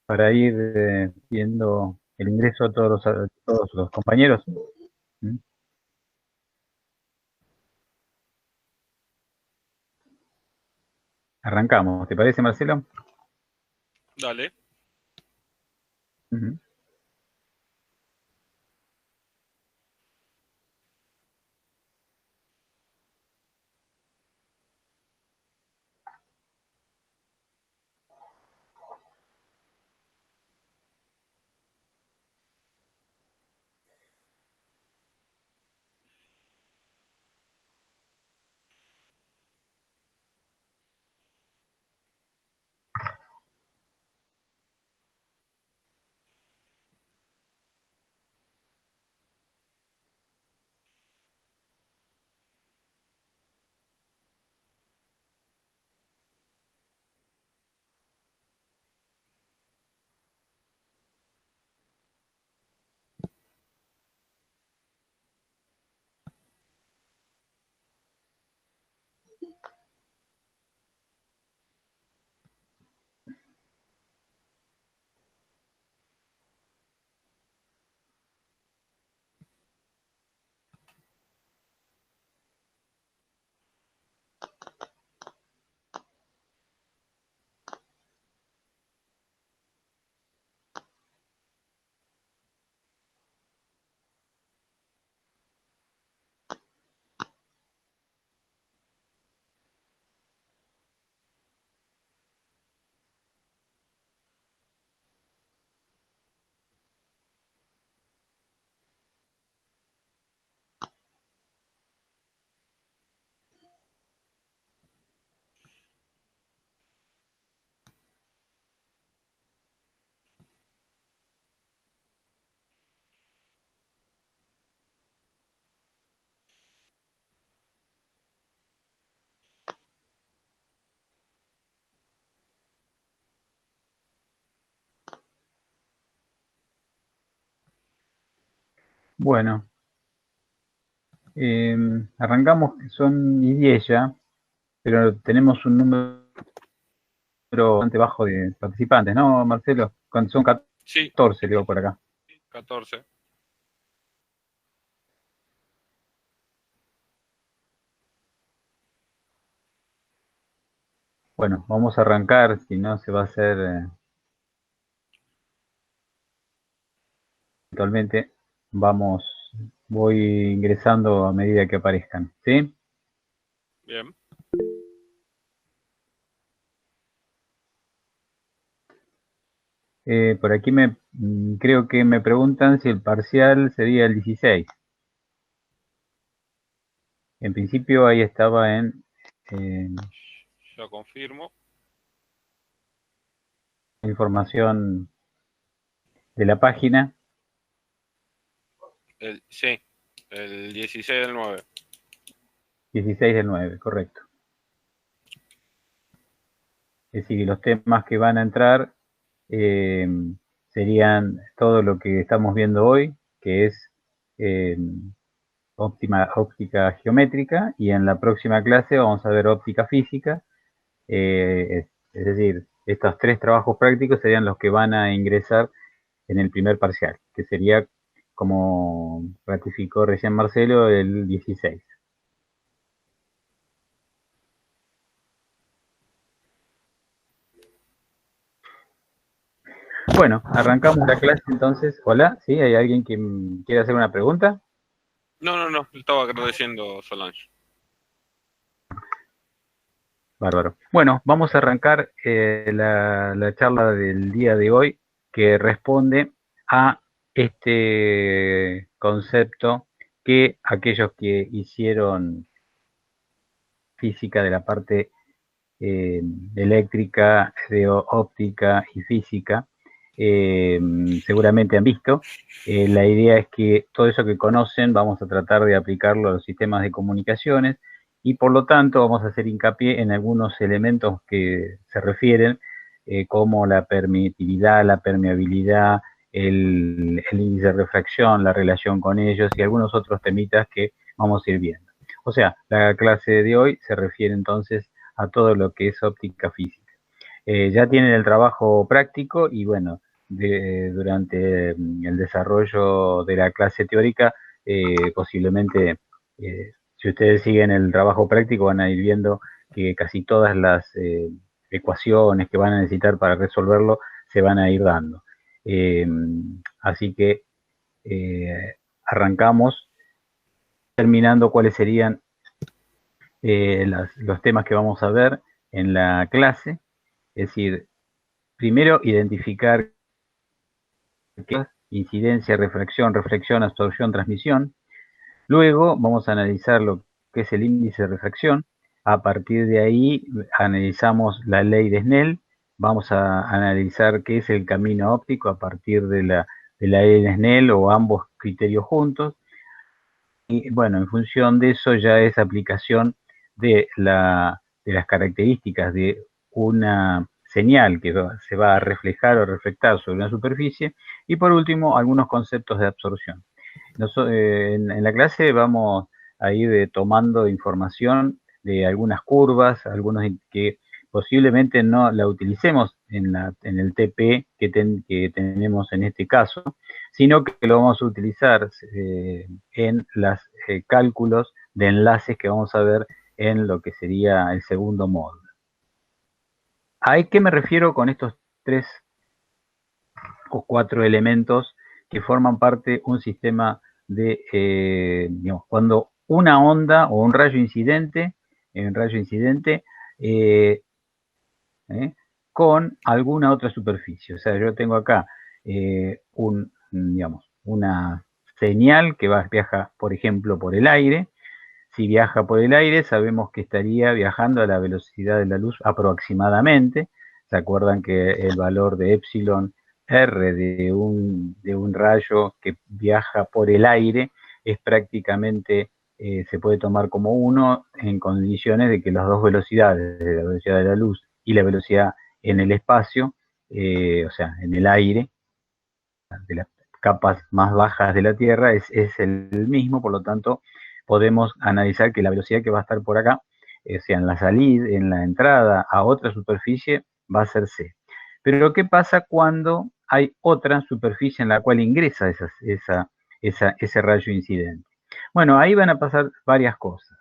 para ir viendo el ingreso a todos los compañeros. ¿Mm? Arrancamos, ¿te parece, Marcelo? Dale. Ujú. Bueno, arrancamos, que son y 10 ya, pero tenemos un número bastante bajo de participantes, ¿no, Marcelo? Cuando son Sí, 14, digo por acá. 14. Bueno, vamos a arrancar, si no se va a hacer actualmente. Vamos, voy ingresando a medida que aparezcan, ¿sí? Bien. Por aquí creo que me preguntan si el parcial sería el 16. En principio ahí estaba en Ya confirmo. información de la página. Sí, el 16 del 9. 16 del 9, correcto. Es decir, los temas que van a entrar eh, serían todo lo que estamos viendo hoy, que es eh, óptica geométrica, y en la próxima clase vamos a ver óptica física. Es decir, estos tres trabajos prácticos serían los que van a ingresar en el primer parcial, que sería, como ratificó recién Marcelo, el 16. Bueno, arrancamos la clase entonces. Hola, ¿sí? ¿Hay alguien que quiere hacer una pregunta? No, estaba agradeciendo Solange. Bárbaro. Bueno, vamos a arrancar la charla del día de hoy, que responde a este concepto que aquellos que hicieron física de la parte eléctrica, de óptica y física, seguramente han visto. La idea es que todo eso que conocen vamos a tratar de aplicarlo a los sistemas de comunicaciones, y por lo tanto vamos a hacer hincapié en algunos elementos que se refieren, como la permitividad, la permeabilidad, el índice de refracción, la relación con ellos y algunos otros temitas que vamos a ir viendo. O sea, la clase de hoy se refiere entonces a todo lo que es óptica física. ya tienen el trabajo práctico y bueno, durante el desarrollo de la clase teórica, posiblemente, si ustedes siguen el trabajo práctico, van a ir viendo que casi todas las ecuaciones que van a necesitar para resolverlo se van a ir dando. Así que arrancamos terminando cuáles serían los temas que vamos a ver en la clase. Es decir, primero identificar qué es incidencia, refracción, reflexión, absorción, transmisión. Luego vamos a analizar lo que es el índice de refracción. A partir de ahí analizamos la ley de Snell. Vamos a analizar qué es el camino óptico a partir de la ley de Snell o ambos criterios juntos. Y bueno, en función de eso ya es aplicación de las características de una señal que se va a reflejar o reflectar sobre una superficie. Y por último, algunos conceptos de absorción. En la clase vamos a ir tomando información de algunas curvas, algunos que posiblemente no la utilicemos en el TP que tenemos en este caso, sino que lo vamos a utilizar en los cálculos de enlaces que vamos a ver en lo que sería el segundo módulo. ¿A qué me refiero con estos 3 o 4 elementos que forman parte de un sistema de, digamos, cuando una onda o un rayo incidente, con alguna otra superficie? O sea, yo tengo acá digamos, una señal que viaja, por ejemplo, por el aire. Si viaja por el aire, sabemos que estaría viajando a la velocidad de la luz aproximadamente. ¿Se acuerdan que el valor de epsilon R de un rayo que viaja por el aire es prácticamente, se puede tomar como 1 en condiciones de que las dos velocidades, la velocidad de la luz y la velocidad en el espacio, o sea, en el aire, de las capas más bajas de la Tierra, es el mismo, por lo tanto, podemos analizar que la velocidad que va a estar por acá, sea en la salida, en la entrada a otra superficie, va a ser c. Pero ¿qué pasa cuando hay otra superficie en la cual ingresa ese rayo incidente? Bueno, ahí van a pasar varias cosas.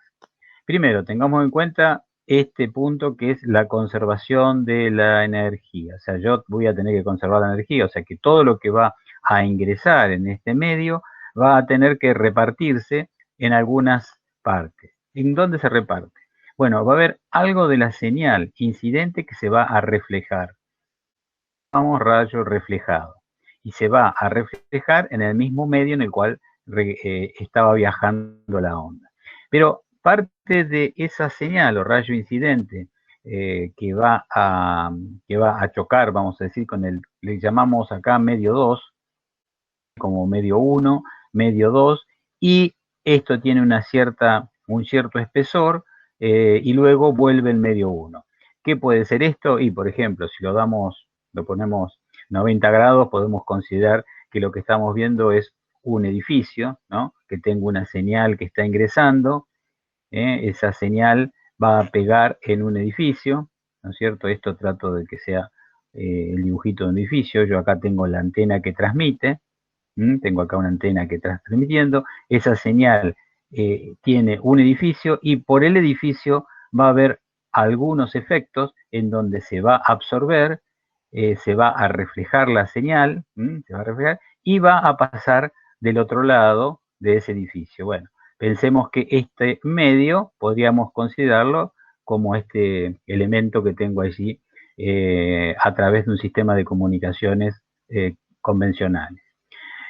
Primero, tengamos en cuenta este punto que es la conservación de la energía. O sea, yo voy a tener que conservar la energía, o sea que todo lo que va a ingresar en este medio va a tener que repartirse en algunas partes. ¿En dónde se reparte? Bueno, va a haber algo de la señal incidente que se va a reflejar. Llamamos rayo reflejado. Y se va a reflejar en el mismo medio en el cual estaba viajando la onda. Pero parte de esa señal o rayo incidente que va a chocar, vamos a decir, le llamamos acá medio 2, como medio 1, medio 2, y esto tiene un cierto espesor, y luego vuelve el medio 1. ¿Qué puede ser esto? Y por ejemplo, si lo ponemos 90 grados, podemos considerar que lo que estamos viendo es un edificio, ¿no? Que tengo una señal que está ingresando, esa señal va a pegar en un edificio, ¿no es cierto? Esto trato de que sea el dibujito de un edificio. Yo acá tengo la antena que transmite, tengo acá una antena que está transmitiendo, esa señal tiene un edificio y por el edificio va a haber algunos efectos en donde se va a absorber, se va a reflejar la señal, se va a reflejar y va a pasar del otro lado de ese edificio. Bueno, pensemos que este medio podríamos considerarlo como este elemento que tengo allí a través de un sistema de comunicaciones convencionales.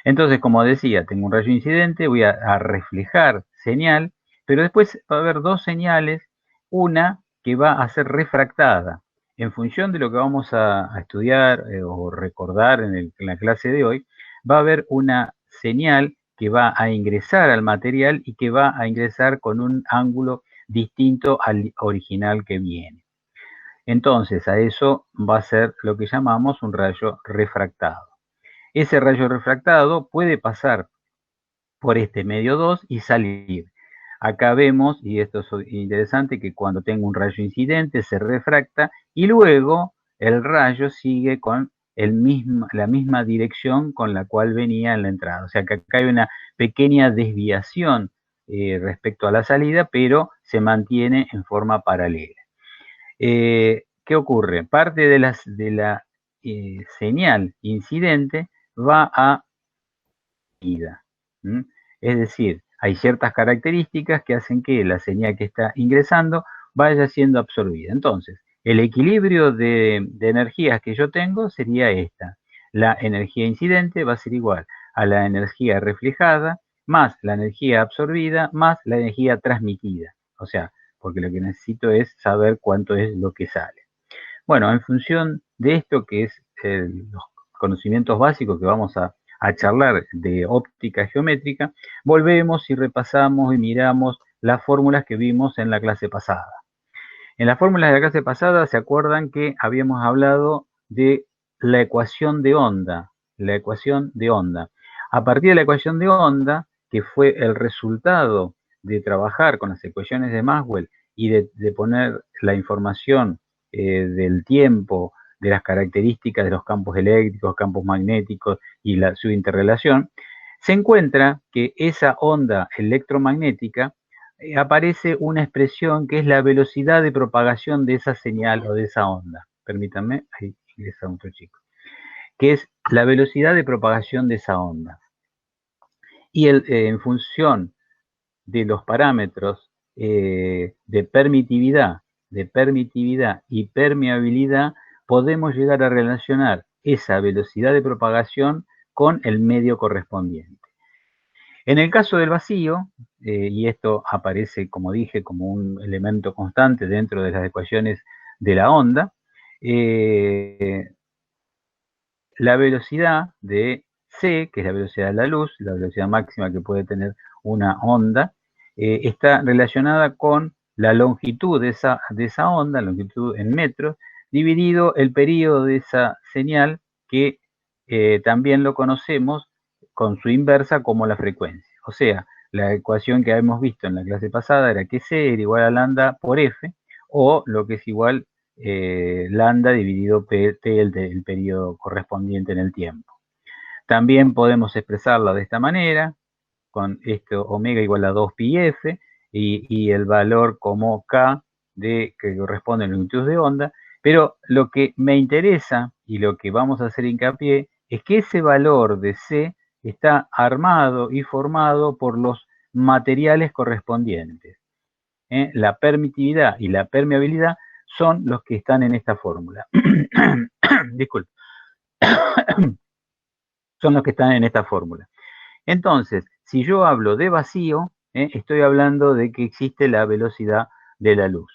Entonces, como decía, tengo un rayo incidente, voy a reflejar señal, pero después va a haber 2 señales, una que va a ser refractada. En función de lo que vamos a estudiar o recordar en la clase de hoy, va a haber una señal que va a ingresar al material y que va a ingresar con un ángulo distinto al original que viene. Entonces, a eso va a ser lo que llamamos un rayo refractado. Ese rayo refractado puede pasar por este medio 2 y salir. Acá vemos, y esto es interesante, que cuando tengo un rayo incidente se refracta y luego el rayo sigue con la misma dirección con la cual venía en la entrada. O sea que acá hay una pequeña desviación respecto a la salida, pero se mantiene en forma paralela. ¿Qué ocurre? Parte de la señal incidente va a ida. Es decir, hay ciertas características que hacen que la señal que está ingresando vaya siendo absorbida. Entonces, el equilibrio de energías que yo tengo sería esta. La energía incidente va a ser igual a la energía reflejada más la energía absorbida más la energía transmitida. O sea, porque lo que necesito es saber cuánto es lo que sale. Bueno, en función de esto que es los conocimientos básicos que vamos a charlar de óptica geométrica, volvemos y repasamos y miramos las fórmulas que vimos en la clase pasada. En las fórmulas de la clase pasada se acuerdan que habíamos hablado de la ecuación de onda, la ecuación de onda. A partir de la ecuación de onda, que fue el resultado de trabajar con las ecuaciones de Maxwell y de poner la información del tiempo, de las características de los campos eléctricos, campos magnéticos y su interrelación, se encuentra que esa onda electromagnética aparece una expresión que es la velocidad de propagación de esa señal o de esa onda. Permítanme, ahí ingresa otro chico. Que es la velocidad de propagación de esa onda. Y en función de los parámetros de permitividad y permeabilidad, podemos llegar a relacionar esa velocidad de propagación con el medio correspondiente. En el caso del vacío, y esto aparece, como dije, como un elemento constante dentro de las ecuaciones de la onda, la velocidad de c, que es la velocidad de la luz, la velocidad máxima que puede tener una onda, está relacionada con la longitud de esa onda, longitud en metros, dividido el periodo de esa señal, que también lo conocemos con su inversa como la frecuencia. O sea, la ecuación que habíamos visto en la clase pasada era que c era igual a lambda por f, o lo que es igual lambda dividido p, el periodo correspondiente en el tiempo. También podemos expresarlo de esta manera, con esto omega igual a 2 pi f, y el valor como k que corresponde a la longitud de onda, pero lo que me interesa y lo que vamos a hacer hincapié es que ese valor de c está armado y formado por los materiales correspondientes. La permitividad y la permeabilidad son los que están en esta fórmula. Disculpe. Son los que están en esta fórmula. Entonces, si yo hablo de vacío, estoy hablando de que existe la velocidad de la luz.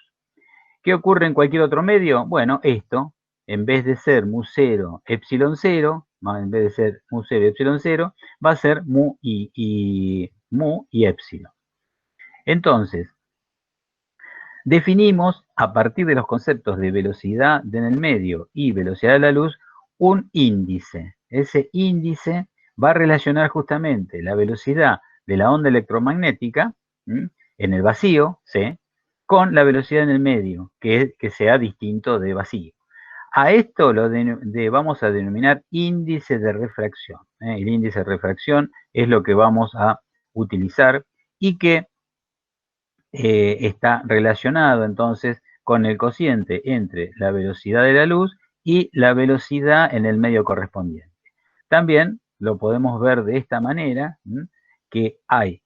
¿Qué ocurre en cualquier otro medio? Bueno, esto, en vez de ser mu0, epsilon 0, en vez de ser mu0 y epsilon 0, va a ser mu y epsilon. Entonces, definimos a partir de los conceptos de velocidad en el medio y velocidad de la luz un índice. Ese índice va a relacionar justamente la velocidad de la onda electromagnética en el vacío, ¿sí?, con la velocidad en el medio, que sea distinto de vacío. A esto lo vamos a denominar índice de refracción. El índice de refracción es lo que vamos a utilizar y que está relacionado entonces con el cociente entre la velocidad de la luz y la velocidad en el medio correspondiente. También lo podemos ver de esta manera, que hay,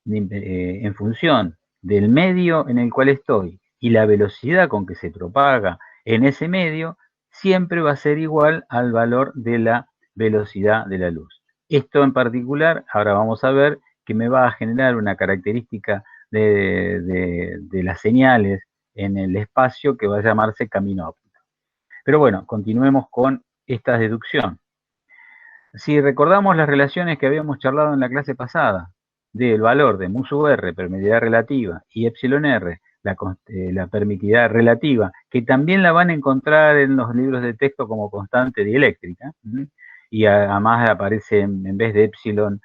en función del medio en el cual estoy y la velocidad con que se propaga en ese medio, siempre va a ser igual al valor de la velocidad de la luz. Esto en particular, ahora vamos a ver que me va a generar una característica de las señales en el espacio que va a llamarse camino óptico. Pero bueno, continuemos con esta deducción. Si recordamos las relaciones que habíamos charlado en la clase pasada, del valor de mu sub r, permitividad relativa, y epsilon r, la permitividad relativa, que también la van a encontrar en los libros de texto como constante dieléctrica, y además aparece, en vez de epsilon,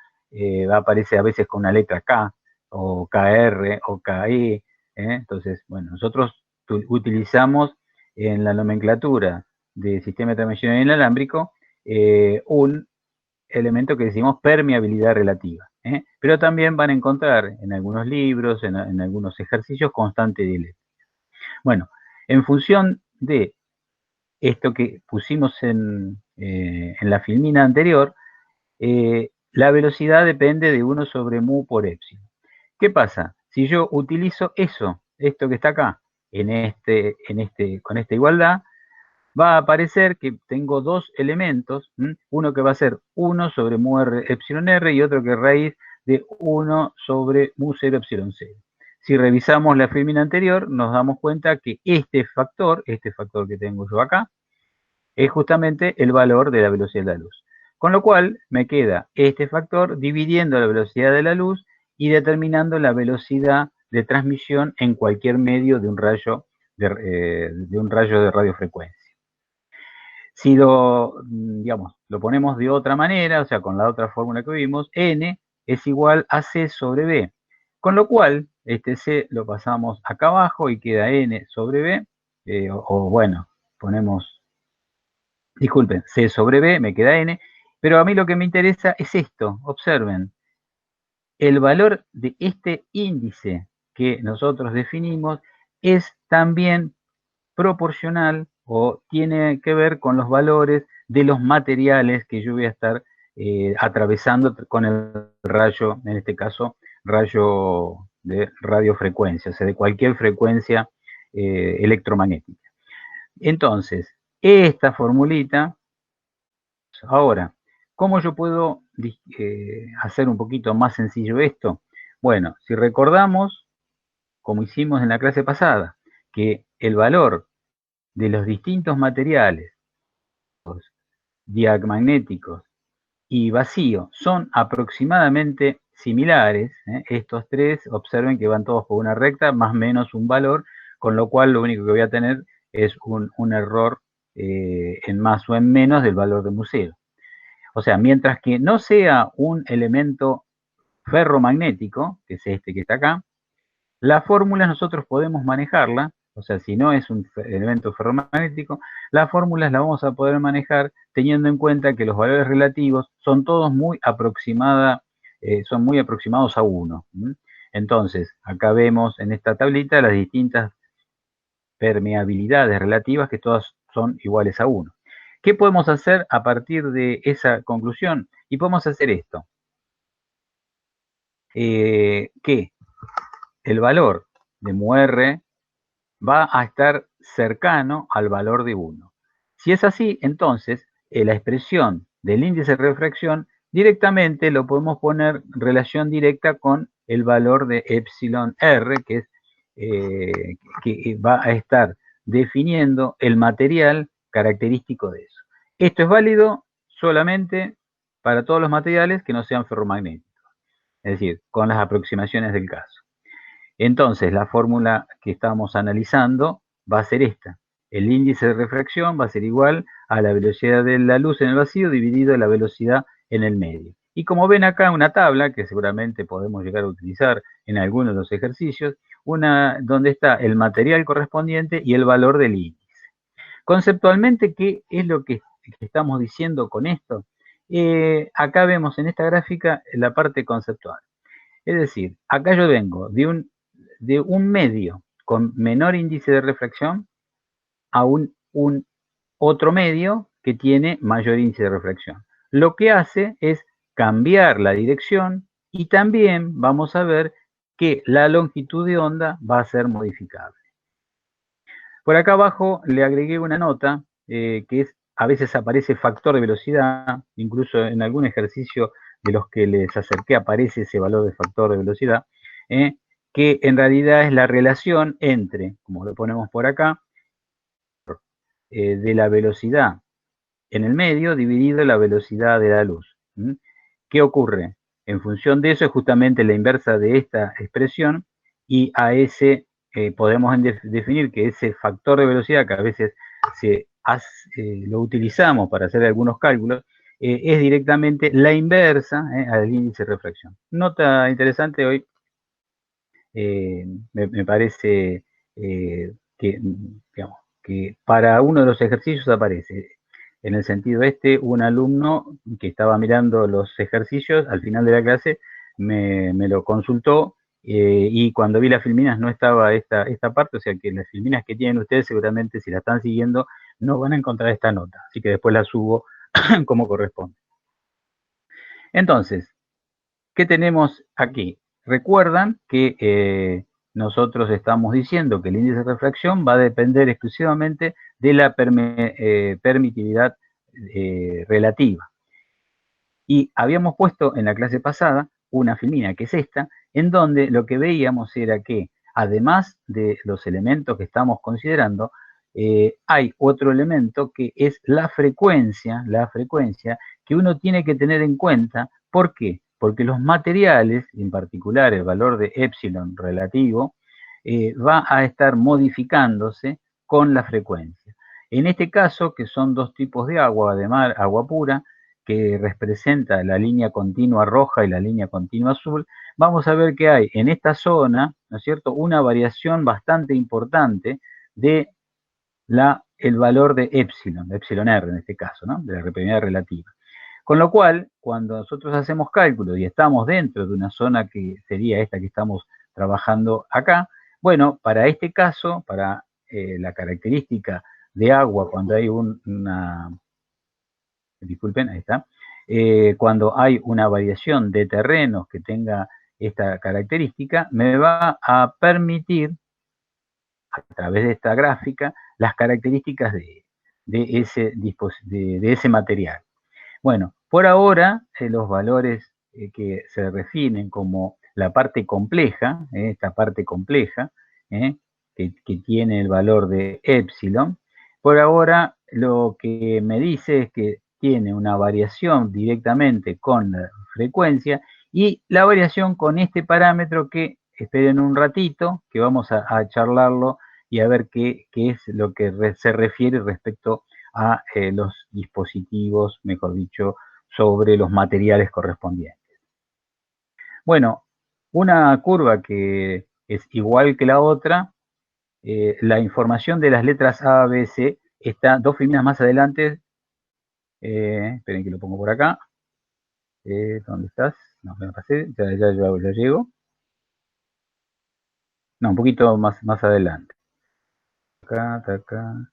aparece a veces con una letra K, o KR, o KE. Entonces, bueno, nosotros utilizamos en la nomenclatura de sistema de transmisión inalámbrico un elemento que decimos permeabilidad relativa. Pero también van a encontrar en algunos libros, en algunos ejercicios, constante dieléctrica. Bueno, en función de esto que pusimos en la filmina anterior, la velocidad depende de 1 sobre mu por epsilon. ¿Qué pasa? Si yo utilizo esto que está acá, con esta igualdad, va a aparecer que tengo dos elementos, uno que va a ser 1 sobre mu r epsilon r y otro que es raíz de 1 sobre mu 0 epsilon 0. Si revisamos la filmina anterior, nos damos cuenta que este factor que tengo yo acá, es justamente el valor de la velocidad de la luz. Con lo cual, me queda este factor dividiendo la velocidad de la luz y determinando la velocidad de transmisión en cualquier medio de un rayo de radiofrecuencia. Si digamos, lo ponemos de otra manera, o sea, con la otra fórmula que vimos, n es igual a c sobre b. Con lo cual, este c lo pasamos acá abajo y queda n sobre b, bueno, ponemos, disculpen, c sobre b, me queda n, pero a mí lo que me interesa es esto, observen. El valor de este índice que nosotros definimos es también proporcional o tiene que ver con los valores de los materiales que yo voy a estar atravesando con el rayo, en este caso, rayo de radiofrecuencia, o sea, de cualquier frecuencia electromagnética. Entonces, esta formulita, ahora, ¿cómo yo puedo hacer un poquito más sencillo esto? Bueno, si recordamos, como hicimos en la clase pasada, que el valor de los distintos materiales diamagnéticos y vacío son aproximadamente similares, estos tres, observen que van todos por una recta, más o menos un valor, con lo cual lo único que voy a tener es un error en más o en menos del valor de mu 0. O sea, mientras que no sea un elemento ferromagnético, que es este que está acá, la fórmula nosotros podemos manejarla, o sea, si no es un elemento ferromagnético, las fórmulas las vamos a poder manejar teniendo en cuenta que los valores relativos son todos muy aproximados a 1. Entonces, acá vemos en esta tablita las distintas permeabilidades relativas que todas son iguales a 1. ¿Qué podemos hacer a partir de esa conclusión? Y podemos hacer esto. Que el valor de mu r va a estar cercano al valor de 1. Si es así, entonces la expresión del índice de refracción directamente lo podemos poner en relación directa con el valor de epsilon r, que va a estar definiendo el material característico de eso. Esto es válido solamente para todos los materiales que no sean ferromagnéticos, es decir, con las aproximaciones del caso. Entonces, la fórmula que estamos analizando va a ser esta. El índice de refracción va a ser igual a la velocidad de la luz en el vacío dividido la velocidad en el medio. Y como ven acá una tabla que seguramente podemos llegar a utilizar en algunos de los ejercicios, donde está el material correspondiente y el valor del índice. Conceptualmente, ¿qué es lo que estamos diciendo con esto? Acá vemos en esta gráfica la parte conceptual. Es decir, acá yo vengo de un medio con menor índice de refracción a un otro medio que tiene mayor índice de refracción. Lo que hace es cambiar la dirección y también vamos a ver que la longitud de onda va a ser modificable. Por acá abajo le agregué una nota que a veces aparece factor de velocidad, incluso en algún ejercicio de los que les acerqué aparece ese valor de factor de velocidad, que en realidad es la relación entre, como lo ponemos por acá, de la velocidad en el medio dividido la velocidad de la luz. ¿Qué ocurre? En función de eso es justamente la inversa de esta expresión y a ese podemos definir que ese factor de velocidad que a veces lo utilizamos para hacer algunos cálculos, es directamente la inversa al índice de refracción. Nota interesante hoy, me parece que, digamos, que para uno de los ejercicios aparece. En el sentido un alumno que estaba mirando los ejercicios, al final de la clase me lo consultó, y cuando vi las filminas no estaba esta parte, o sea que las filminas que tienen ustedes seguramente si la están siguiendo no van a encontrar esta nota, así que después la subo como corresponde. Entonces, ¿qué tenemos aquí? Recuerdan que nosotros estamos diciendo que el índice de refracción va a depender exclusivamente de la permitividad relativa. Y habíamos puesto en la clase pasada una filmina, que es esta, en donde lo que veíamos era que, además de los elementos que estamos considerando, hay otro elemento que es la frecuencia que uno tiene que tener en cuenta. ¿Por qué? Porque los materiales, en particular el valor de epsilon relativo, va a estar modificándose con la frecuencia. En este caso, que son dos tipos de agua, de mar, agua pura, que representa la línea continua roja y la línea continua azul, vamos a ver que hay en esta zona, ¿no es cierto?, una variación bastante importante de el valor de epsilon R en este caso, ¿no?, de la permeabilidad relativa. Con lo cual, cuando nosotros hacemos cálculos y estamos dentro de una zona que sería esta que estamos trabajando acá, bueno, para este caso, para la característica de agua, cuando hay disculpen, ahí está, cuando hay una variación de terrenos que tenga esta característica, me va a permitir, a través de esta gráfica, las características de ese material. Bueno, por ahora, los valores que se definen como la parte compleja, esta parte compleja, que tiene el valor de epsilon, por ahora lo que me dice es que tiene una variación directamente con la frecuencia y la variación con este parámetro que, esperen un ratito, que vamos a charlarlo y a ver qué es lo que se refiere respecto a los dispositivos, mejor dicho, sobre los materiales correspondientes. Bueno, una curva que es igual que la otra, la información de las letras A, B, C está dos filminas más adelante. Esperen que lo pongo por acá. ¿Dónde estás? No, me pasé, ya llego. No, un poquito más adelante. Acá.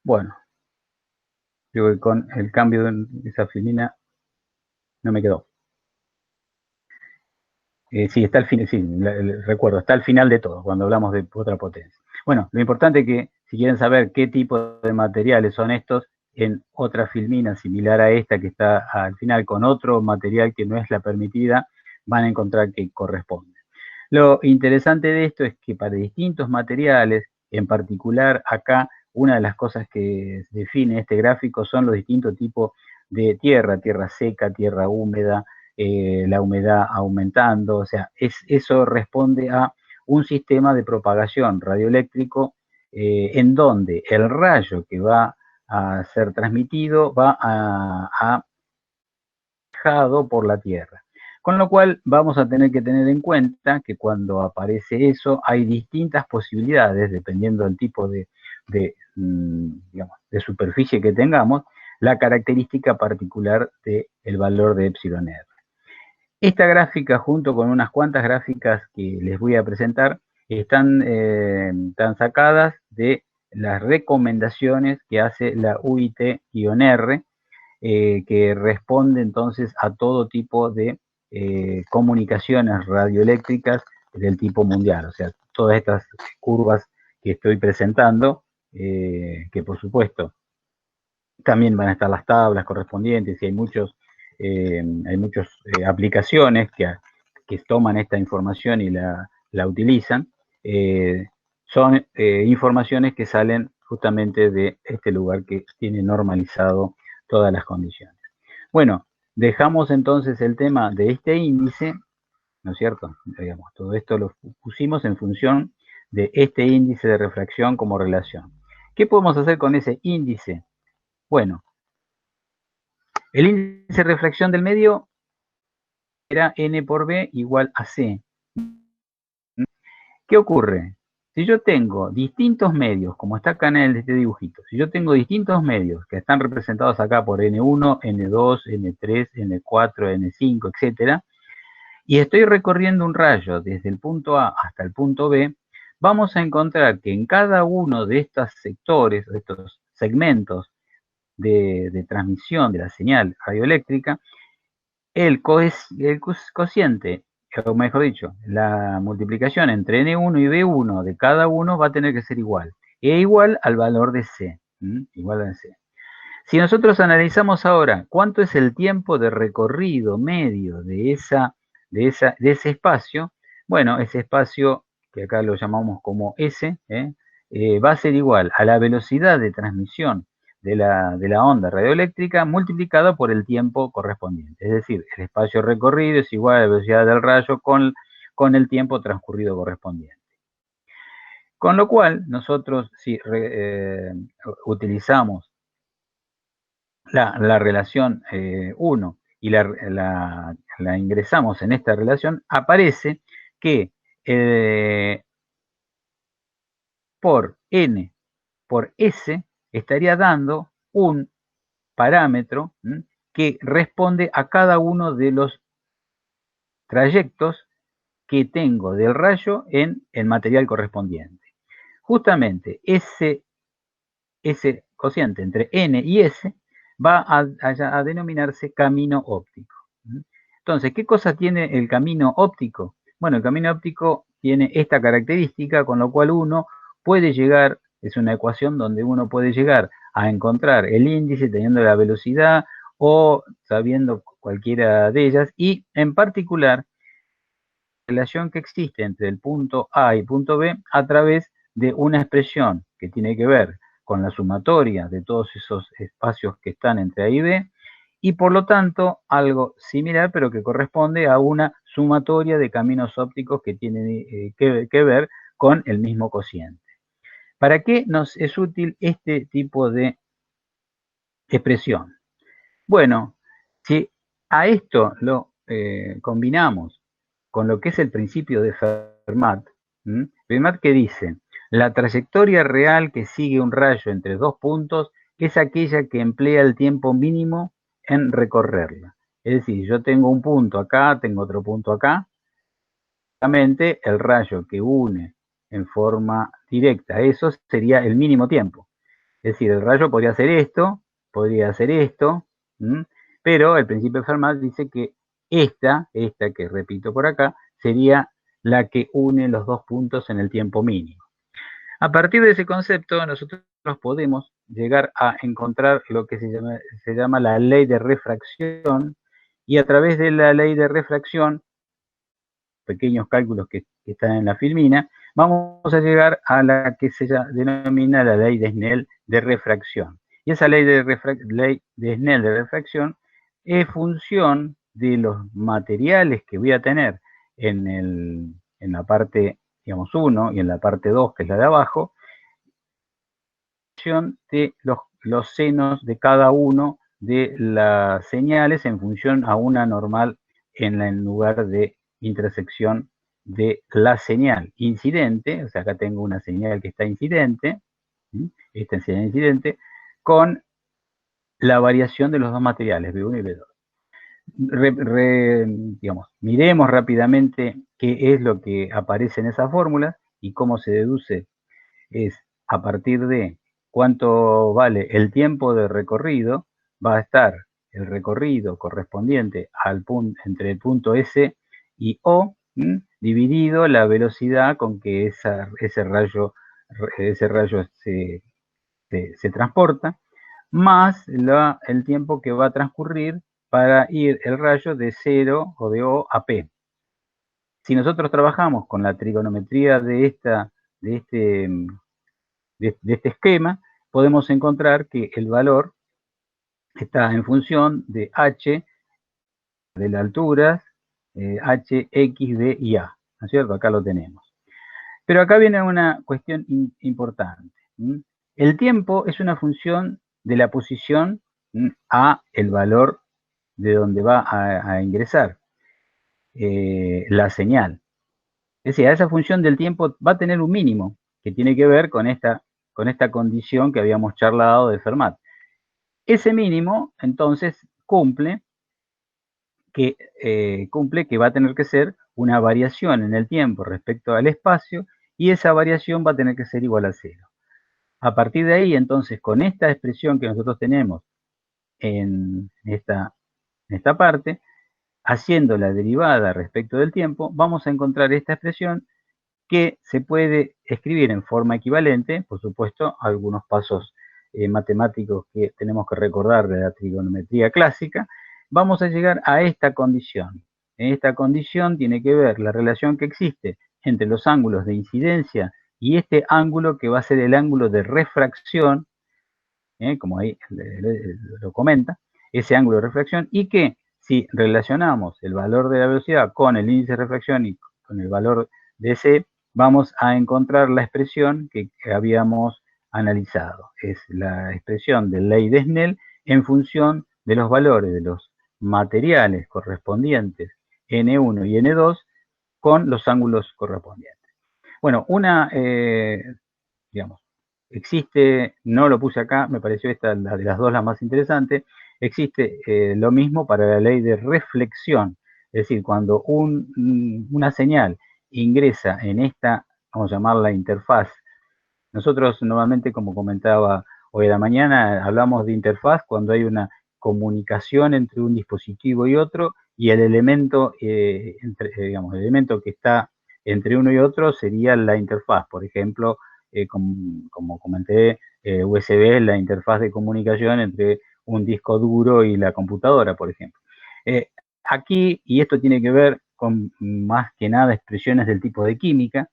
Bueno, digo que con el cambio de esa filmina no me quedó. Sí, está al final, sí, recuerdo, está al final de todo, cuando hablamos de otra potencia. Bueno, lo importante es que, si quieren saber qué tipo de materiales son estos, en otra filmina similar a esta que está al final con otro material que no es la permitida, van a encontrar que corresponde. Lo interesante de esto es que para distintos materiales, en particular acá, una de las cosas que define este gráfico son los distintos tipos de tierra seca, tierra húmeda, la humedad aumentando, o sea, eso responde a un sistema de propagación radioeléctrico en donde el rayo que va a ser transmitido va a dejado por la Tierra. Con lo cual vamos a tener que tener en cuenta que cuando aparece eso hay distintas posibilidades, dependiendo del tipo de superficie que tengamos, la característica particular del valor de epsilon R. Esta gráfica, junto con unas cuantas gráficas que les voy a presentar, están sacadas de las recomendaciones que hace la UIT-R, que responde entonces a todo tipo de comunicaciones radioeléctricas del tipo mundial. O sea, todas estas curvas que estoy presentando, que por supuesto también van a estar las tablas correspondientes, y hay muchas aplicaciones que toman esta información y la utilizan. Son informaciones que salen justamente de este lugar que tiene normalizado todas las condiciones. Bueno, dejamos entonces el tema de este índice, ¿no es cierto? Digamos, todo esto lo pusimos en función de este índice de refracción como relación. ¿Qué podemos hacer con ese índice? Bueno, el índice de refracción del medio era n por b igual a c. ¿Qué ocurre? Si yo tengo distintos medios, como está acá en este dibujito, si yo tengo distintos medios que están representados acá por N1, N2, N3, N4, N5, etcétera, y estoy recorriendo un rayo desde el punto A hasta el punto B, vamos a encontrar que en cada uno de estos sectores, de estos segmentos de transmisión de la señal radioeléctrica, el cociente, o mejor dicho, la multiplicación entre N1 y B1 de cada uno va a tener que ser igual. E igual al valor de C. Igual a C. Si nosotros analizamos ahora cuánto es el tiempo de recorrido medio de ese espacio, bueno, ese espacio que acá lo llamamos como S, va a ser igual a la velocidad de transmisión de la onda radioeléctrica multiplicada por el tiempo correspondiente. Es decir, el espacio recorrido es igual a la velocidad del rayo con el tiempo transcurrido correspondiente. Con lo cual, nosotros si utilizamos la relación 1 y la ingresamos en esta relación, aparece que por n por s estaría dando un parámetro que responde a cada uno de los trayectos que tengo del rayo en el material correspondiente. Justamente ese cociente entre n y s va a denominarse camino óptico. Entonces, ¿qué cosa tiene el camino óptico? Bueno, el camino óptico tiene esta característica, con lo cual uno puede llegar, es una ecuación donde uno puede llegar a encontrar el índice teniendo la velocidad o sabiendo cualquiera de ellas, y en particular la relación que existe entre el punto A y punto B a través de una expresión que tiene que ver con la sumatoria de todos esos espacios que están entre A y B, y por lo tanto algo similar, pero que corresponde a una sumatoria de caminos ópticos que tienen que ver con el mismo cociente. ¿Para qué nos es útil este tipo de expresión? Bueno, si a esto lo combinamos con lo que es el principio de Fermat, Fermat que dice, la trayectoria real que sigue un rayo entre dos puntos es aquella que emplea el tiempo mínimo en recorrerla. Es decir, yo tengo un punto acá, tengo otro punto acá, obviamente el rayo que une en forma directa eso sería el mínimo tiempo. Es decir, el rayo podría hacer esto, pero el principio de Fermat dice que esta que repito por acá, sería la que une los dos puntos en el tiempo mínimo. A partir de ese concepto, nosotros podemos llegar a encontrar lo que se llama la ley de refracción, y a través de la ley de refracción, pequeños cálculos que están en la filmina, vamos a llegar a la que se denomina la ley de Snell de refracción. Y esa ley de Snell de refracción es función de los materiales que voy a tener en la parte, digamos, 1 y en la parte 2, que es la de abajo, de los senos de cada uno de las señales en función a una normal en el lugar de intersección de la señal incidente, o sea, acá tengo una señal que está incidente, esta señal incidente, con la variación de los dos materiales, B1 y B2. Digamos, miremos rápidamente qué es lo que aparece en esa fórmula y cómo se deduce. Es a partir de cuánto vale el tiempo de recorrido, va a estar el recorrido correspondiente al punto, entre el punto S y O, dividido la velocidad con que ese rayo se transporta, más el tiempo que va a transcurrir para ir el rayo de 0 o de O a P. Si nosotros trabajamos con la trigonometría de este esquema, podemos encontrar que el valor está en función de h, de la altura, h, x, b y a, ¿no es cierto? Acá lo tenemos. Pero acá viene una cuestión importante. El tiempo es una función de la posición a el valor de donde va a ingresar. la señal. Es decir, a esa función del tiempo va a tener un mínimo que tiene que ver con esta condición que habíamos charlado de Fermat. Ese mínimo, entonces, cumple que va a tener que ser una variación en el tiempo respecto al espacio, y esa variación va a tener que ser igual a 0. A partir de ahí, entonces, con esta expresión que nosotros tenemos en esta parte, haciendo la derivada respecto del tiempo, vamos a encontrar esta expresión que se puede escribir en forma equivalente, por supuesto, algunos pasos matemáticos que tenemos que recordar de la trigonometría clásica. Vamos a llegar a esta condición. En esta condición tiene que ver la relación que existe entre los ángulos de incidencia y este ángulo que va a ser el ángulo de refracción, como ahí lo comenta, ese ángulo de refracción, y que si relacionamos el valor de la velocidad con el índice de refracción y con el valor de C, vamos a encontrar la expresión que habíamos analizado. Es la expresión de ley de Snell en función de los valores de los materiales correspondientes N1 y N2 con los ángulos correspondientes. Bueno, digamos, existe, no lo puse acá, me pareció esta la de las dos la más interesante, existe lo mismo para la ley de reflexión, es decir, cuando una señal ingresa en esta, vamos a llamarla interfaz. Nosotros normalmente, como comentaba hoy a la mañana, hablamos de interfaz cuando hay una comunicación entre un dispositivo y otro, y el elemento, digamos, el elemento que está entre uno y otro sería la interfaz. Por ejemplo, como comenté, USB es la interfaz de comunicación entre un disco duro y la computadora, por ejemplo. Aquí, y esto tiene que ver con más que nada expresiones del tipo de química,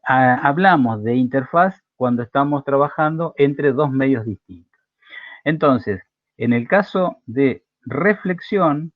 hablamos de interfaz cuando estamos trabajando entre dos medios distintos. Entonces, en el caso de reflexión,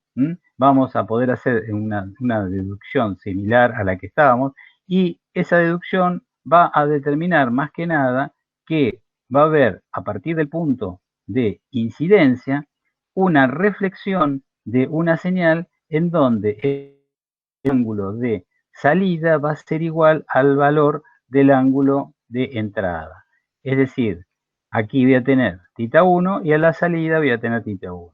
vamos a poder hacer una deducción similar a la que estábamos, y esa deducción va a determinar más que nada que va a haber, a partir del punto de incidencia, una reflexión de una señal en donde el ángulo de salida va a ser igual al valor del ángulo de entrada. Es decir, aquí voy a tener θ1 y a la salida voy a tener θ1.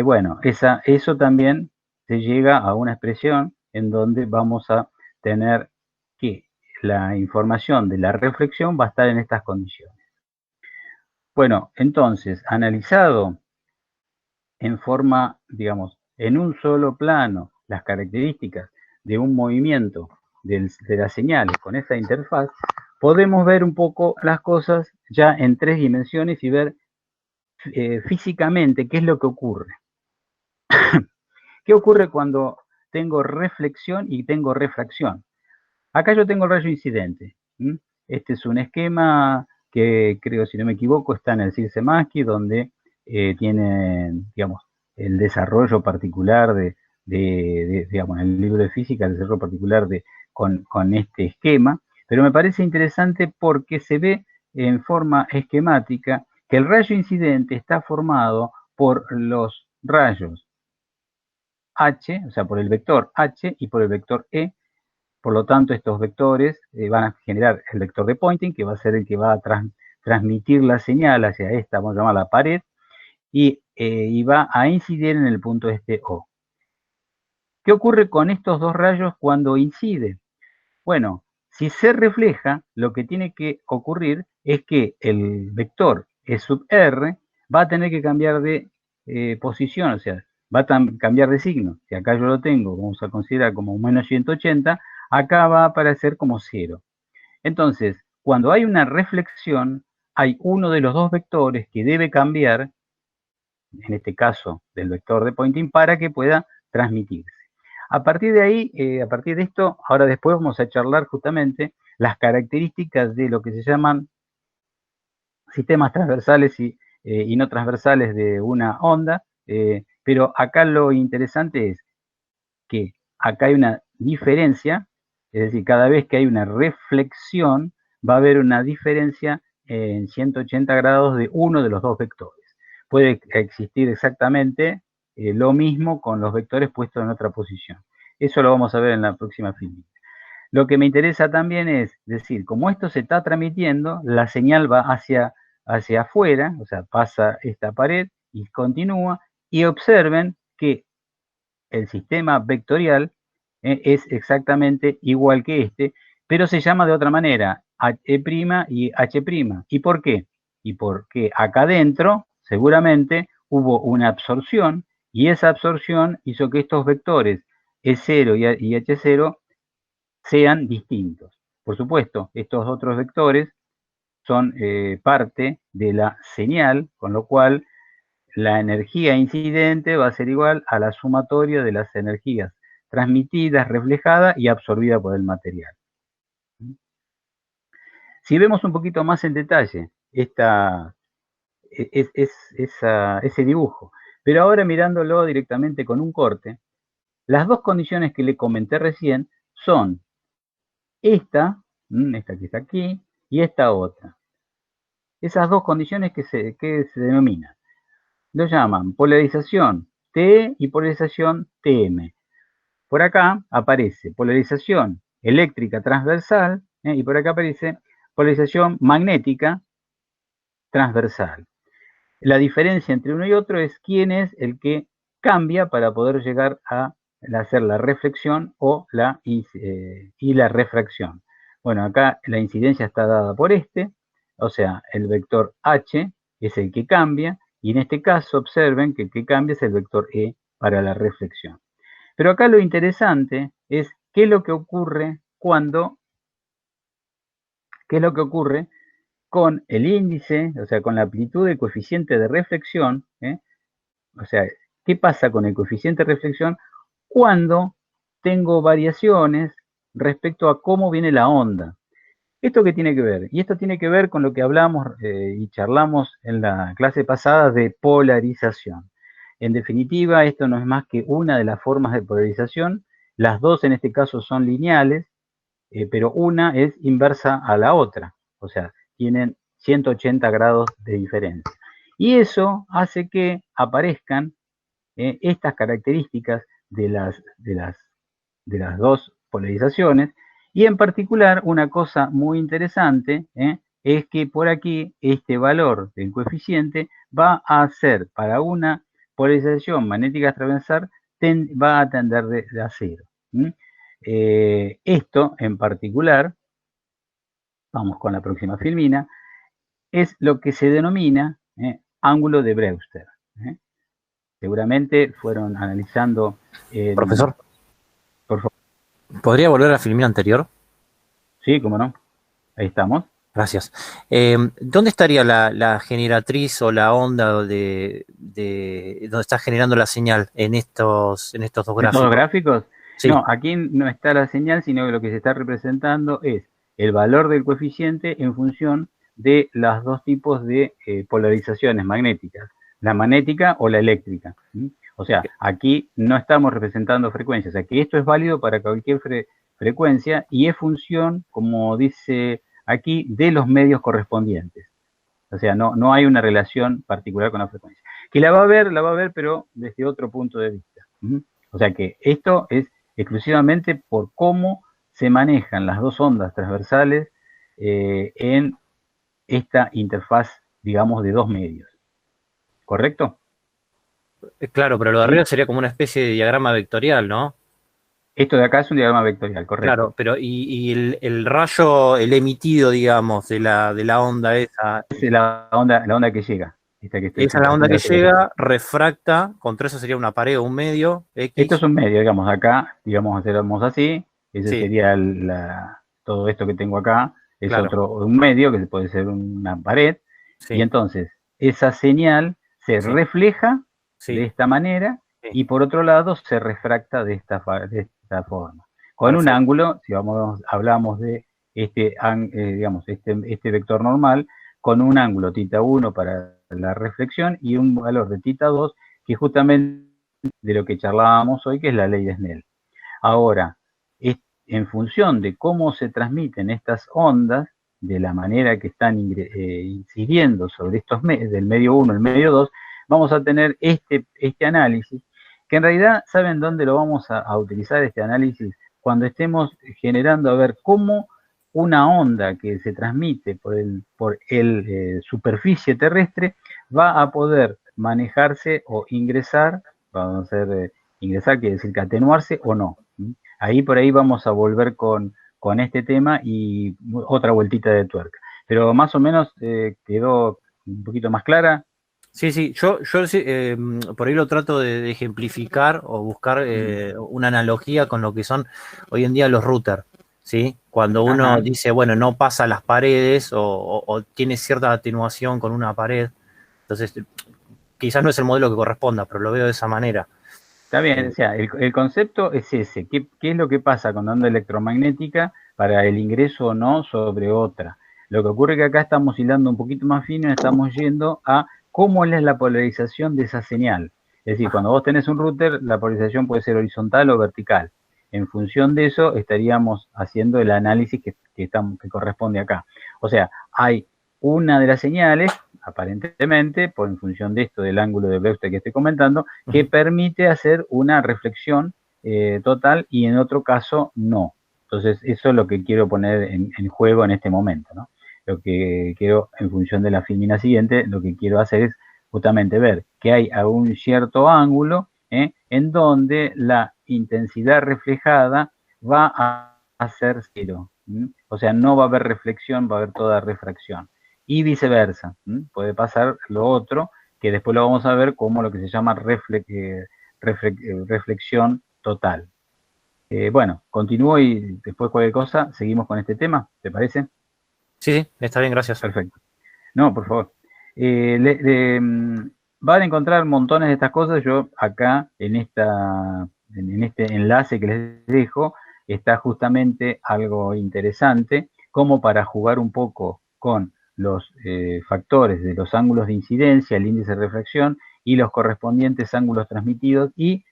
Bueno, eso también se llega a una expresión en donde vamos a tener que la información de la reflexión va a estar en estas condiciones. Bueno, entonces, analizado en forma, digamos, en un solo plano, las características de un movimiento de las señales con esa interfaz, podemos ver un poco las cosas ya en 3 dimensiones y ver físicamente qué es lo que ocurre. ¿Qué ocurre cuando tengo reflexión y tengo refracción? Acá yo tengo el rayo incidente. Este es un esquema que creo, si no me equivoco, está en el Szymanski, donde tiene, digamos, el desarrollo particular digamos, en el libro de física, el desarrollo particular con este esquema, pero me parece interesante porque se ve en forma esquemática que el rayo incidente está formado por los rayos H, o sea, por el vector H y por el vector E. Por lo tanto, estos vectores van a generar el vector de Poynting, que va a ser el que va a transmitir la señal hacia esta, vamos a llamar la pared, y va a incidir en el punto este O. ¿Qué ocurre con estos dos rayos cuando incide? Bueno, si se refleja, lo que tiene que ocurrir es que el vector E sub R va a tener que cambiar de posición, o sea, va a cambiar de signo. Si acá yo lo tengo, vamos a considerar como menos 180, acá va a aparecer como 0. Entonces, cuando hay una reflexión, hay uno de los dos vectores que debe cambiar, en este caso del vector de Poynting, para que pueda transmitirse. A partir de ahí, a partir de esto, ahora después vamos a charlar justamente las características de lo que se llaman sistemas transversales y no transversales de una onda, pero acá lo interesante es que acá hay una diferencia, es decir, cada vez que hay una reflexión, va a haber una diferencia en 180 grados de uno de los dos vectores. Puede existir exactamente lo mismo con los vectores puestos en otra posición. Eso lo vamos a ver en la próxima filmina. Lo que me interesa también es decir, como esto se está transmitiendo, la señal va hacia afuera, o sea, pasa esta pared y continúa, y observen que el sistema vectorial es exactamente igual que este, pero se llama de otra manera, E' y H'. ¿Y por qué? Y porque acá adentro seguramente hubo una absorción, y esa absorción hizo que estos vectores E0 y H0 sean distintos. Por supuesto, estos otros vectores son parte de la señal, con lo cual la energía incidente va a ser igual a la sumatoria de las energías transmitidas, reflejadas y absorbidas por el material. Si vemos un poquito más en detalle ese dibujo, pero ahora mirándolo directamente con un corte, las dos condiciones que le comenté recién son esta que está aquí, y esta otra. Esas dos condiciones que se denominan, lo llaman polarización TE y polarización TM. Por acá aparece polarización eléctrica transversal, y por acá aparece polarización magnética transversal. La diferencia entre uno y otro es quién es el que cambia para poder llegar a hacer la reflexión y la refracción. Bueno, acá la incidencia está dada por o sea, el vector H es el que cambia, y en este caso observen que el que cambia es el vector E para la reflexión. Pero acá lo interesante es qué es lo que ocurre con el índice, o sea, con la amplitud del coeficiente de reflexión, o sea, ¿qué pasa con el coeficiente de reflexión cuando tengo variaciones respecto a cómo viene la onda? ¿Esto qué tiene que ver? Y esto tiene que ver con lo que hablamos y charlamos en la clase pasada de polarización. En definitiva, esto no es más que una de las formas de polarización. Las dos en este caso son lineales, pero una es inversa a la otra. O sea, tienen 180 grados de diferencia. Y eso hace que aparezcan estas características de las dos polarizaciones, y en particular una cosa muy interesante es que por aquí este valor del coeficiente va a ser para una polarización magnética transversal va a tender de a cero. Esto en particular, vamos con la próxima filmina, es lo que se denomina ángulo de Brewster. Seguramente fueron analizando... Profesor, por favor. ¿podría volver a la filmina anterior? Sí, cómo no. Ahí estamos. Gracias. ¿Dónde estaría la generatriz o la onda donde está generando la señal en estos dos gráficos? ¿Estos gráficos? Sí. No, aquí no está la señal, sino que lo que se está representando es el valor del coeficiente en función de los dos tipos de polarizaciones magnéticas, la magnética o la eléctrica. O sea, aquí no estamos representando frecuencias, o sea que esto es válido para cualquier frecuencia y es función, como dice aquí, de los medios correspondientes. O sea, no hay una relación particular con la frecuencia. Que la va a ver, pero desde otro punto de vista. O sea que esto es exclusivamente por cómo se manejan las dos ondas transversales en esta interfaz, digamos, de dos medios. ¿Correcto? Claro, pero lo de arriba sería como una especie de diagrama vectorial, ¿no? Esto de acá es un diagrama vectorial, correcto. Claro, pero y el rayo, el emitido, digamos, de la onda esa. Es la onda que llega. Esa es la onda que llega, refracta, contra eso sería una pared o un medio, X. Esto es un medio, digamos, acá, digamos, hacemos así, ese sería todo esto que tengo acá, es un medio, que puede ser una pared, y entonces esa señal se refleja de esta manera, y por otro lado se refracta de esta forma. Con un ángulo, si hablamos de digamos, este vector normal, con un ángulo θ1 para la reflexión y un valor de θ2, que justamente de lo que charlábamos hoy, que es la ley de Snell. Ahora, en función de cómo se transmiten estas ondas, de la manera que están incidiendo sobre estos del medio 1 al medio 2, vamos a tener este análisis, que en realidad, ¿saben dónde lo vamos a utilizar este análisis? Cuando estemos generando, a ver, cómo una onda que se transmite por el superficie terrestre va a poder manejarse o ingresar, vamos a hacer ingresar, quiere decir que atenuarse o no. Ahí por ahí vamos a volver con este tema y otra vueltita de tuerca. Pero más o menos quedó un poquito más clara. Sí, yo por ahí lo trato de ejemplificar o buscar una analogía con lo que son hoy en día los routers, ¿sí? Cuando uno dice, bueno, no pasa las paredes o tiene cierta atenuación con una pared, entonces quizás no es el modelo que corresponda, pero lo veo de esa manera. Está bien, o sea, el concepto es ese. ¿Qué es lo que pasa con onda electromagnética para el ingreso o no sobre otra? Lo que ocurre es que acá estamos hilando un poquito más fino y estamos yendo a cómo es la polarización de esa señal. Es decir, cuando vos tenés un router, la polarización puede ser horizontal o vertical. En función de eso, estaríamos haciendo el análisis que corresponde acá. O sea, hay una de las señales, aparentemente, en función de esto, del ángulo de Brewster que estoy comentando, que permite hacer una reflexión total y en otro caso no. Entonces, eso es lo que quiero poner en juego en este momento, ¿no? Lo que quiero, en función de la filmina siguiente, lo que quiero hacer es justamente ver que hay a un cierto ángulo en donde la intensidad reflejada va a ser cero. O sea, no va a haber reflexión, va a haber toda refracción. Y viceversa. Puede pasar lo otro, que después lo vamos a ver como lo que se llama reflexión total. Bueno, continúo y después cualquier cosa, seguimos con este tema, ¿te parece? Sí, está bien, gracias. Perfecto. No, por favor. Van a encontrar montones de estas cosas. Yo acá, en este enlace que les dejo, está justamente algo interesante, como para jugar un poco con los factores de los ángulos de incidencia, el índice de refracción y los correspondientes ángulos transmitidos y,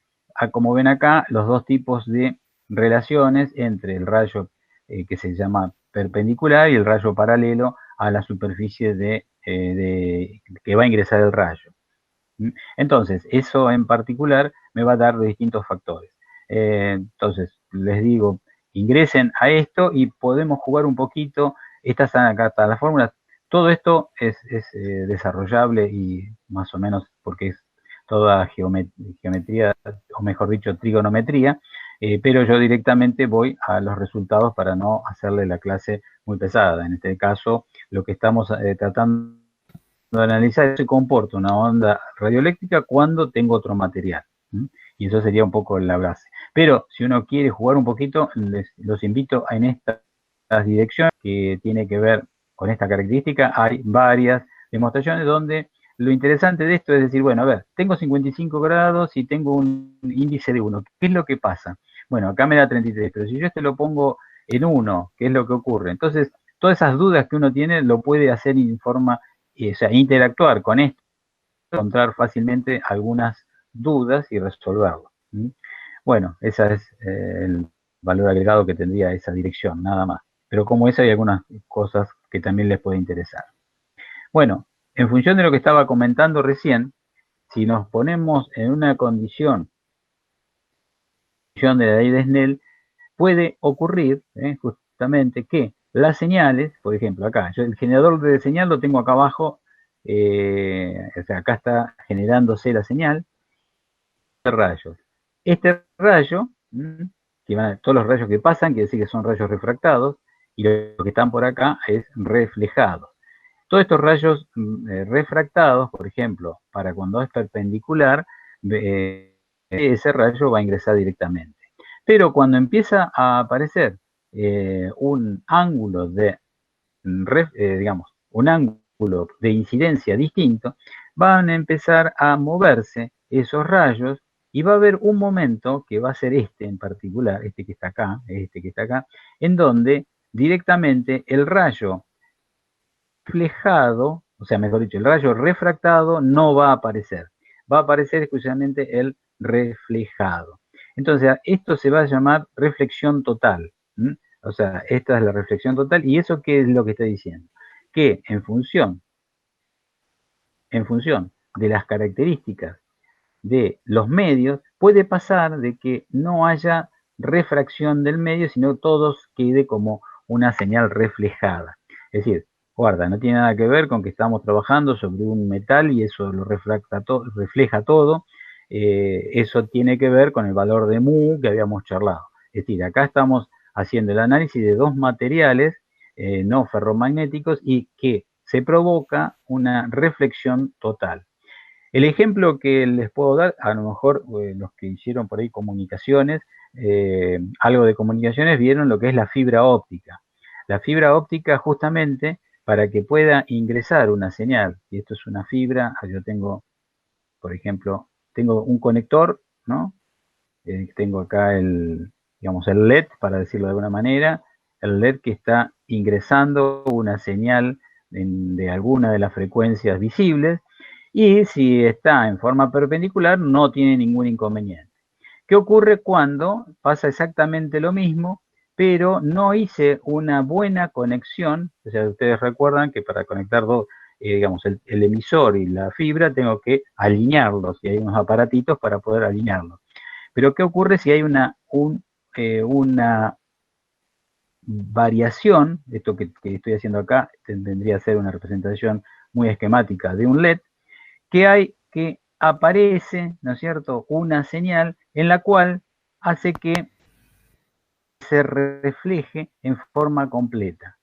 como ven acá, los dos tipos de relaciones entre el rayo que se llama perpendicular y el rayo paralelo a la superficie que va a ingresar el rayo. Entonces, eso en particular me va a dar de distintos factores. Entonces, les digo, ingresen a esto y podemos jugar un poquito. Estas acá están las fórmulas. Todo esto es desarrollable y más o menos porque es toda geometría, o mejor dicho, trigonometría, pero yo directamente voy a los resultados para no hacerle la clase muy pesada. En este caso, lo que estamos tratando de analizar es si se comporta una onda radioeléctrica cuando tengo otro material. Y eso sería un poco la base. Pero si uno quiere jugar un poquito, los invito en estas direcciones que tiene que ver con esta característica. Hay varias demostraciones donde lo interesante de esto es decir, bueno, a ver, tengo 55 grados y tengo un índice de 1. ¿Qué es lo que pasa? Bueno, acá me da 33, pero si yo lo pongo en 1, ¿qué es lo que ocurre? Entonces, todas esas dudas que uno tiene lo puede hacer en forma, o sea, interactuar con esto, encontrar fácilmente algunas dudas y resolverlo. Bueno, ese es el valor agregado que tendría esa dirección, nada más. Pero como esa hay algunas cosas que también les puede interesar. Bueno, en función de lo que estaba comentando recién, si nos ponemos en una condición de la ley de Snell, puede ocurrir justamente que las señales, por ejemplo, acá, yo el generador de señal lo tengo acá abajo, o sea, acá está generándose la señal de rayos. Este rayo, todos los rayos que pasan, quiere decir que son rayos refractados, y los que están por acá es reflejados. Todos estos rayos refractados, por ejemplo, para cuando es perpendicular, ese rayo va a ingresar directamente. Pero cuando empieza a aparecer un ángulo digamos, un ángulo de incidencia distinto, van a empezar a moverse esos rayos y va a haber un momento que va a ser este en particular, este que está acá, en donde directamente el rayo reflejado, o sea, mejor dicho, el rayo refractado no va a aparecer. Va a aparecer exclusivamente el reflejado. Entonces, esto se va a llamar reflexión total. O sea, esta es la reflexión total. ¿Y eso qué es lo que está diciendo? Que en función de las características de los medios, puede pasar de que no haya refracción del medio, sino todos quede como una señal reflejada. Es decir, guarda, no tiene nada que ver con que estamos trabajando sobre un metal y eso lo refleja todo. Eso tiene que ver con el valor de mu que habíamos charlado. Es decir, acá estamos haciendo el análisis de dos materiales no ferromagnéticos y que se provoca una reflexión total. El ejemplo que les puedo dar, a lo mejor los que hicieron por ahí comunicaciones, algo de comunicaciones, vieron lo que es la fibra óptica. La fibra óptica justamente para que pueda ingresar una señal, y esto es una fibra, yo tengo, por ejemplo, tengo un conector, ¿no? Tengo acá digamos, el LED, para decirlo de alguna manera, el LED que está ingresando una señal de alguna de las frecuencias visibles, y si está en forma perpendicular no tiene ningún inconveniente. ¿Qué ocurre cuando pasa exactamente lo mismo, pero no hice una buena conexión? O sea, ustedes recuerdan que para conectar digamos, el emisor y la fibra tengo que alinearlos, y hay unos aparatitos para poder alinearlos. Pero ¿qué ocurre si hay una variación? Esto que estoy haciendo acá tendría que ser una representación muy esquemática de un LED, que aparece, ¿no es cierto?, una señal en la cual hace que se refleje en forma completa.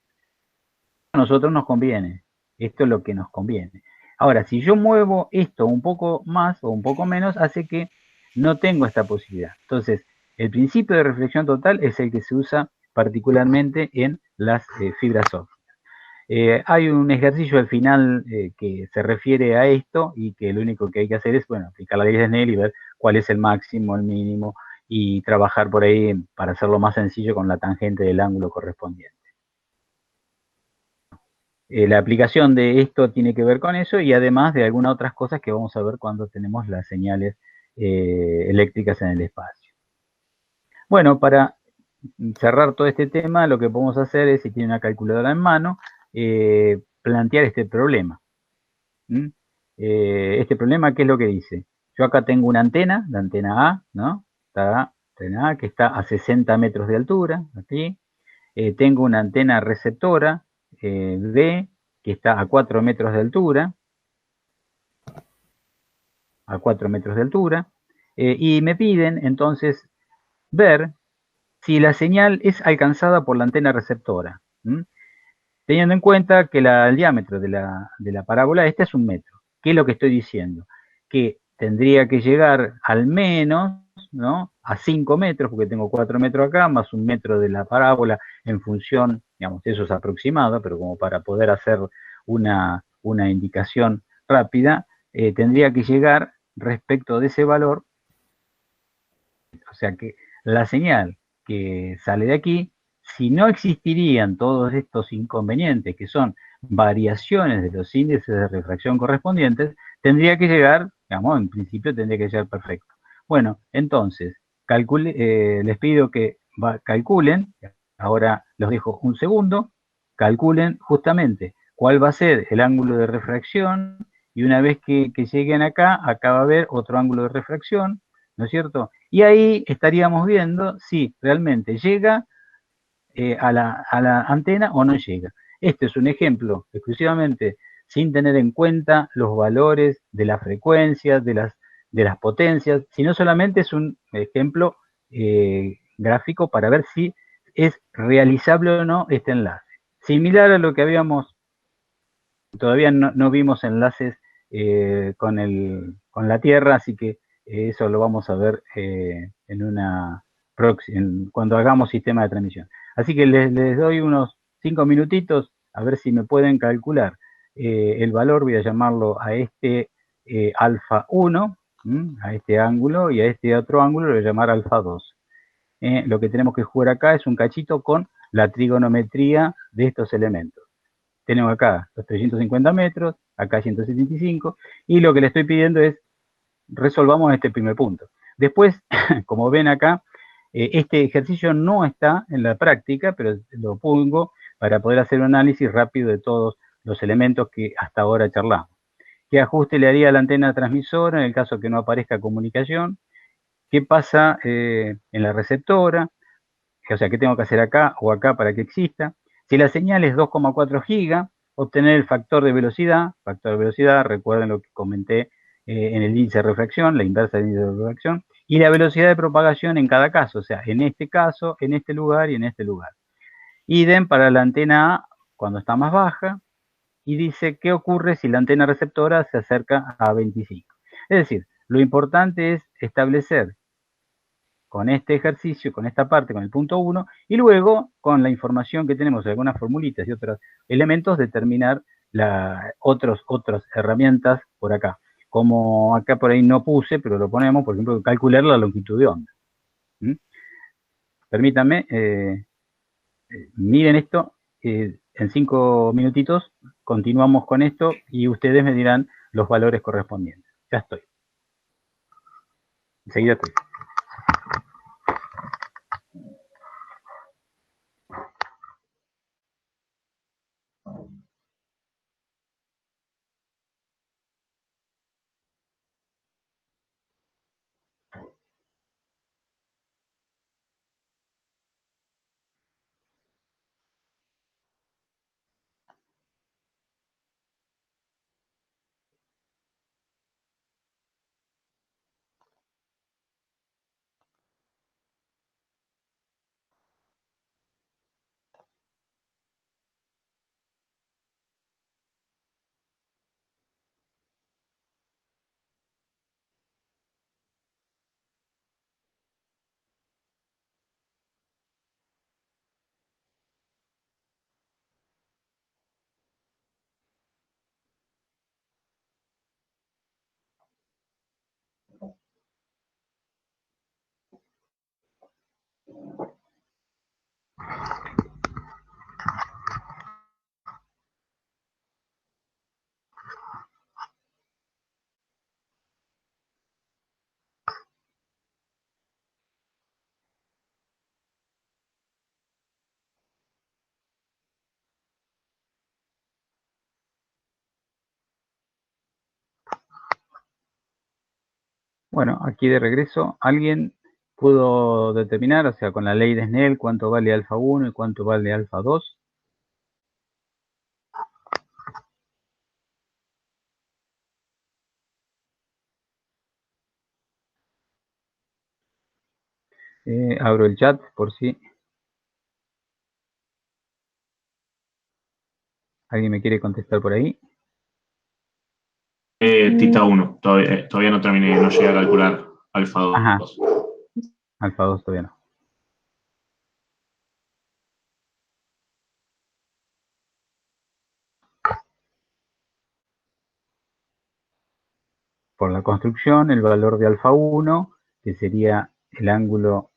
A nosotros nos conviene, esto es lo que nos conviene. Ahora, si yo muevo esto un poco más o un poco menos, hace que no tengo esta posibilidad. Entonces, el principio de reflexión total es el que se usa particularmente en las fibras ópticas. Hay un ejercicio al final que se refiere a esto y que lo único que hay que hacer es, bueno, aplicar la ley de Snell y ver cuál es el máximo, el mínimo y trabajar por ahí para hacerlo más sencillo con la tangente del ángulo correspondiente. La aplicación de esto tiene que ver con eso y además de algunas otras cosas que vamos a ver cuando tenemos las señales eléctricas en el espacio. Bueno, para cerrar todo este tema, lo que podemos hacer es, si tiene una calculadora en mano, plantear este problema. Este problema, ¿qué es lo que dice? Yo acá tengo una antena, la antena A, ¿no? Está antena A que está a 60 metros de altura, aquí. Tengo una antena receptora, B, que está a 4 metros de altura, y me piden entonces ver si la señal es alcanzada por la antena receptora, teniendo en cuenta que el diámetro de la parábola esta es 1 metro. ¿Qué es lo que estoy diciendo? Que tendría que llegar al menos, ¿no?, a 5 metros, porque tengo 4 metros acá, más 1 metro de la parábola en función, digamos, eso es aproximado, pero como para poder hacer una indicación rápida, tendría que llegar respecto de ese valor, o sea que la señal que sale de aquí, si no existirían todos estos inconvenientes, que son variaciones de los índices de refracción correspondientes, tendría que llegar, digamos, en principio tendría que llegar perfecto. Bueno, entonces, les pido que calculen, ahora los dejo un segundo, calculen justamente cuál va a ser el ángulo de refracción, y una vez que lleguen acá va a haber otro ángulo de refracción, ¿no es cierto? Y ahí estaríamos viendo si realmente llega a la antena o no llega. Este es un ejemplo exclusivamente sin tener en cuenta los valores de las frecuencias, de las potencias, sino solamente es un ejemplo gráfico para ver si es realizable o no este enlace. Similar a lo que habíamos, todavía no vimos enlaces con la Tierra, así que eso lo vamos a ver cuando hagamos sistema de transmisión. Así que les doy unos 5 minutitos a ver si me pueden calcular el valor. Voy a llamarlo a este alfa 1, a este ángulo, y a este otro ángulo lo voy a llamar alfa 2. Lo que tenemos que jugar acá es un cachito con la trigonometría de estos elementos. Tenemos acá los 350 metros, acá 175, y lo que le estoy pidiendo es resolvamos este primer punto. Después, como ven acá, este ejercicio no está en la práctica, pero lo pongo para poder hacer un análisis rápido de todos los elementos que hasta ahora charlamos. ¿Qué ajuste le haría a la antena transmisora en el caso que no aparezca comunicación? ¿Qué pasa en la receptora? O sea, ¿qué tengo que hacer acá o acá para que exista? Si la señal es 2,4 gigas, obtener el factor de velocidad. Factor de velocidad, recuerden lo que comenté en el índice de refracción, la inversa del índice de refracción, y la velocidad de propagación en cada caso, o sea, en este caso, en este lugar y en este lugar. Idem para la antena A cuando está más baja, y dice qué ocurre si la antena receptora se acerca a 25. Es decir, lo importante es establecer con este ejercicio, con esta parte, con el punto 1, y luego con la información que tenemos, algunas formulitas y otros elementos, determinar otras herramientas por acá. Como acá por ahí no puse, pero lo ponemos, por ejemplo, calcular la longitud de onda. ¿Mm? Permítanme, miren esto, en 5 minutitos continuamos con esto y ustedes me dirán los valores correspondientes. Ya estoy. Enseguida estoy. Bueno, aquí de regreso, ¿alguien pudo determinar, o sea, con la ley de Snell, cuánto vale alfa 1 y cuánto vale alfa 2? Abro el chat por si alguien me quiere contestar por ahí. Tita 1, todavía no terminé, no llegué a calcular alfa 2. Ajá, alfa 2 todavía no. Por la construcción, el valor de alfa 1, que sería el ángulo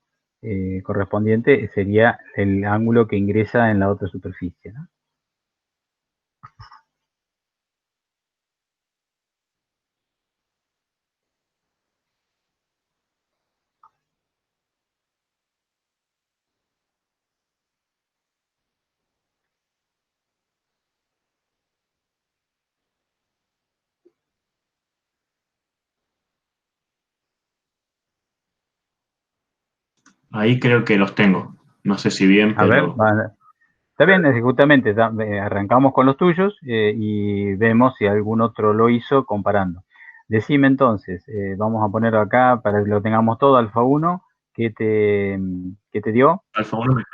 correspondiente, sería el ángulo que ingresa en la otra superficie, ¿no? Ahí creo que los tengo. No sé si bien, A ver, pero... está bien, justamente arrancamos con los tuyos y vemos si algún otro lo hizo comparando. Decime entonces, vamos a ponerlo acá para que lo tengamos todo, alfa 1, ¿qué te dio? Alfa 1 me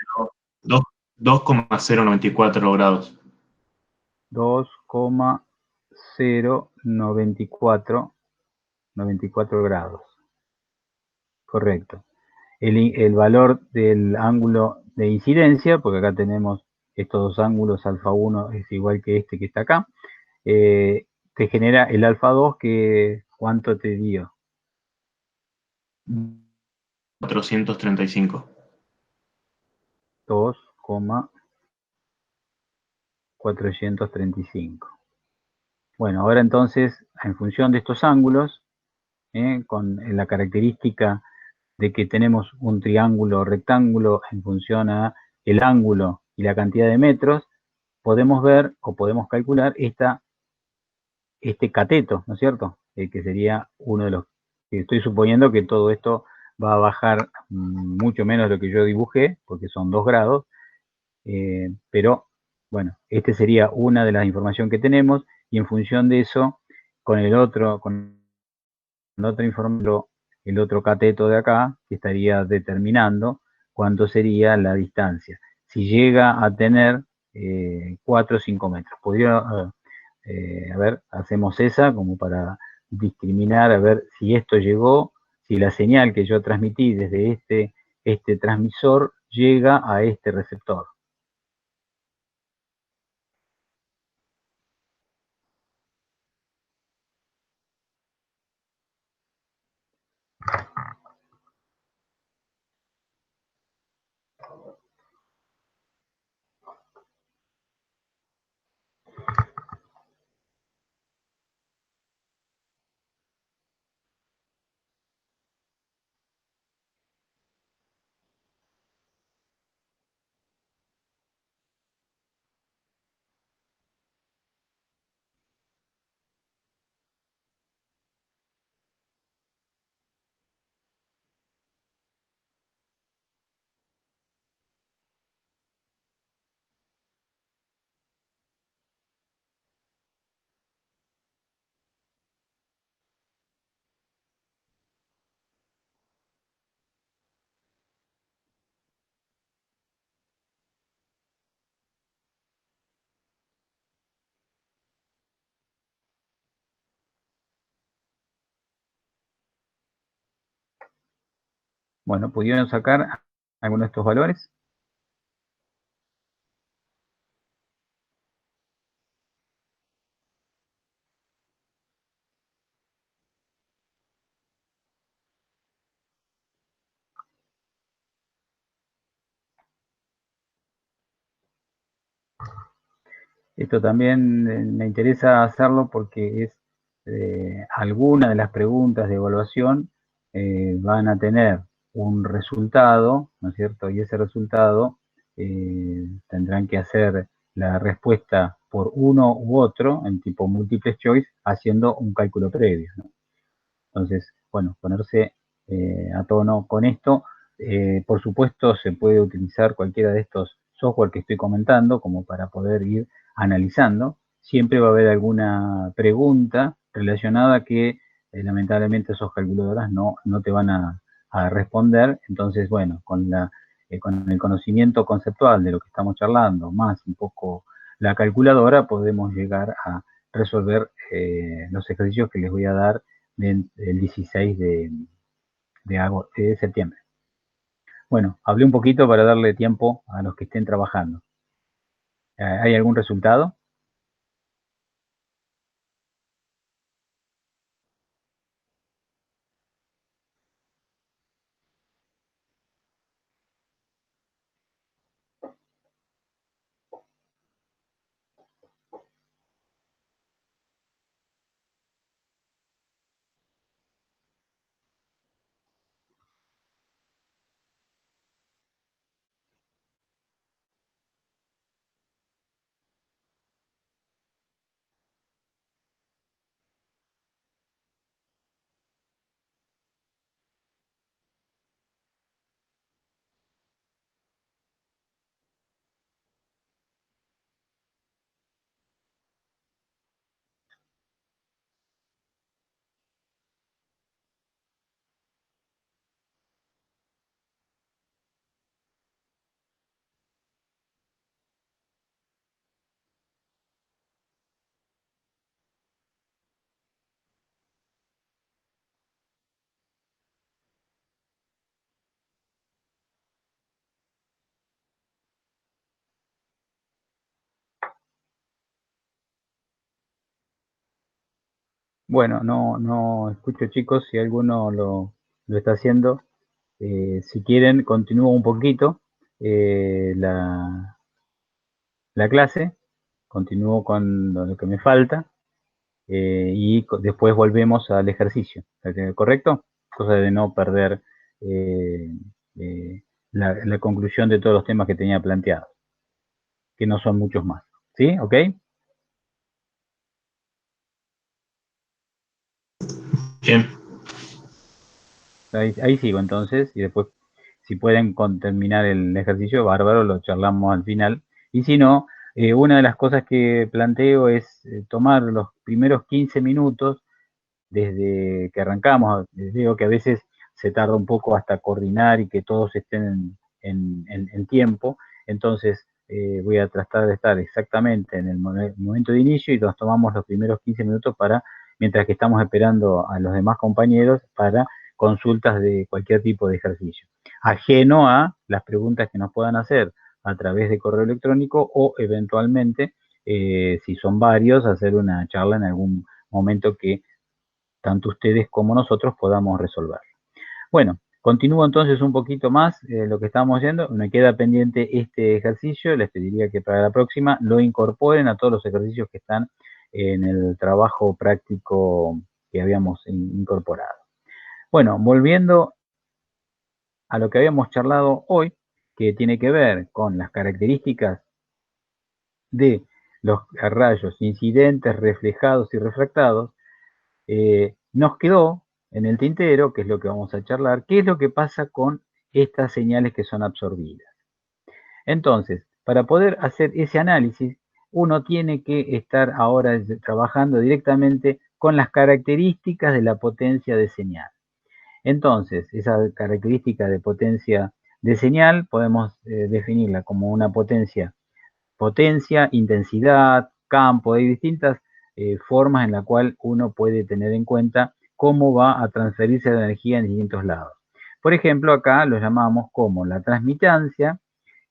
dio 2,094 grados. 2,094 grados. Correcto. El valor del ángulo de incidencia, porque acá tenemos estos dos ángulos, alfa 1 es igual que este que está acá, te genera el alfa 2, que ¿cuánto te dio? 435. 2,435. Bueno, ahora entonces, en función de estos ángulos, con la característica de que tenemos un triángulo rectángulo en función a el ángulo y la cantidad de metros, podemos ver o podemos calcular esta este cateto, ¿no es cierto? Que sería uno de los que estoy suponiendo que todo esto va a bajar mucho menos de lo que yo dibujé, porque son 2 grados, pero bueno, este sería una de las informaciones que tenemos, y en función de eso, con el otro información, el otro cateto de acá, que estaría determinando cuánto sería la distancia. Si llega a tener 4 o 5 metros. Podría, a ver, hacemos esa como para discriminar, a ver si esto llegó, si la señal que yo transmití desde este transmisor llega a este receptor. Bueno, ¿pudieron sacar alguno de estos valores? Esto también me interesa hacerlo porque es alguna de las preguntas de evaluación van a tener un resultado, ¿no es cierto? Y ese resultado tendrán que hacer la respuesta por uno u otro en tipo multiple choice haciendo un cálculo previo, ¿no? Entonces, bueno, ponerse a tono con esto. Por supuesto, se puede utilizar cualquiera de estos software que estoy comentando como para poder ir analizando. Siempre va a haber alguna pregunta relacionada que lamentablemente esos calculadoras no te van a responder. Entonces, bueno, con el conocimiento conceptual de lo que estamos charlando, más un poco la calculadora, podemos llegar a resolver los ejercicios que les voy a dar el 16 de septiembre. Bueno, hablé un poquito para darle tiempo a los que estén trabajando. ¿Hay algún resultado? Bueno, no escucho, chicos, si alguno lo está haciendo. Si quieren, continúo un poquito la clase, continúo con lo que me falta y después volvemos al ejercicio, ¿correcto? Cosa de no perder eh, eh, la conclusión de todos los temas que tenía planteados, que no son muchos más. ¿Sí? ¿Ok? Bien. Ahí sigo entonces, y después, si pueden terminar el ejercicio, bárbaro, lo charlamos al final. Y si no, una de las cosas que planteo es tomar los primeros 15 minutos desde que arrancamos. Veo que a veces se tarda un poco hasta coordinar y que todos estén en tiempo. Entonces, voy a tratar de estar exactamente en el momento de inicio y nos tomamos los primeros 15 minutos mientras que estamos esperando a los demás compañeros para consultas de cualquier tipo de ejercicio, ajeno a las preguntas que nos puedan hacer a través de correo electrónico o eventualmente, si son varios, hacer una charla en algún momento que tanto ustedes como nosotros podamos resolver. Bueno, continúo entonces un poquito más lo que estamos haciendo. Me queda pendiente este ejercicio. Les pediría que para la próxima lo incorporen a todos los ejercicios que están en el trabajo práctico que habíamos incorporado. Bueno, volviendo a lo que habíamos charlado hoy, que tiene que ver con las características de los rayos incidentes, reflejados y refractados, nos quedó en el tintero, que es lo que vamos a charlar, qué es lo que pasa con estas señales que son absorbidas. Entonces, para poder hacer ese análisis, uno tiene que estar ahora trabajando directamente con las características de la potencia de señal. Entonces, esa característica de potencia de señal podemos definirla como una potencia, intensidad, campo. Hay distintas formas en la cual uno puede tener en cuenta cómo va a transferirse la energía en distintos lados. Por ejemplo, acá lo llamamos como la transmitancia,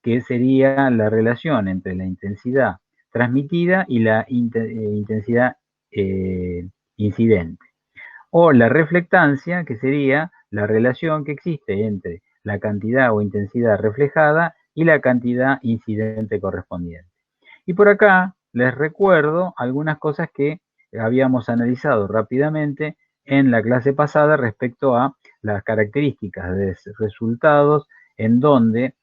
que sería la relación entre la intensidad transmitida y la intensidad incidente. O la reflectancia, que sería la relación que existe entre la cantidad o intensidad reflejada y la cantidad incidente correspondiente. Y por acá les recuerdo algunas cosas que habíamos analizado rápidamente en la clase pasada respecto a las características de resultados en donde el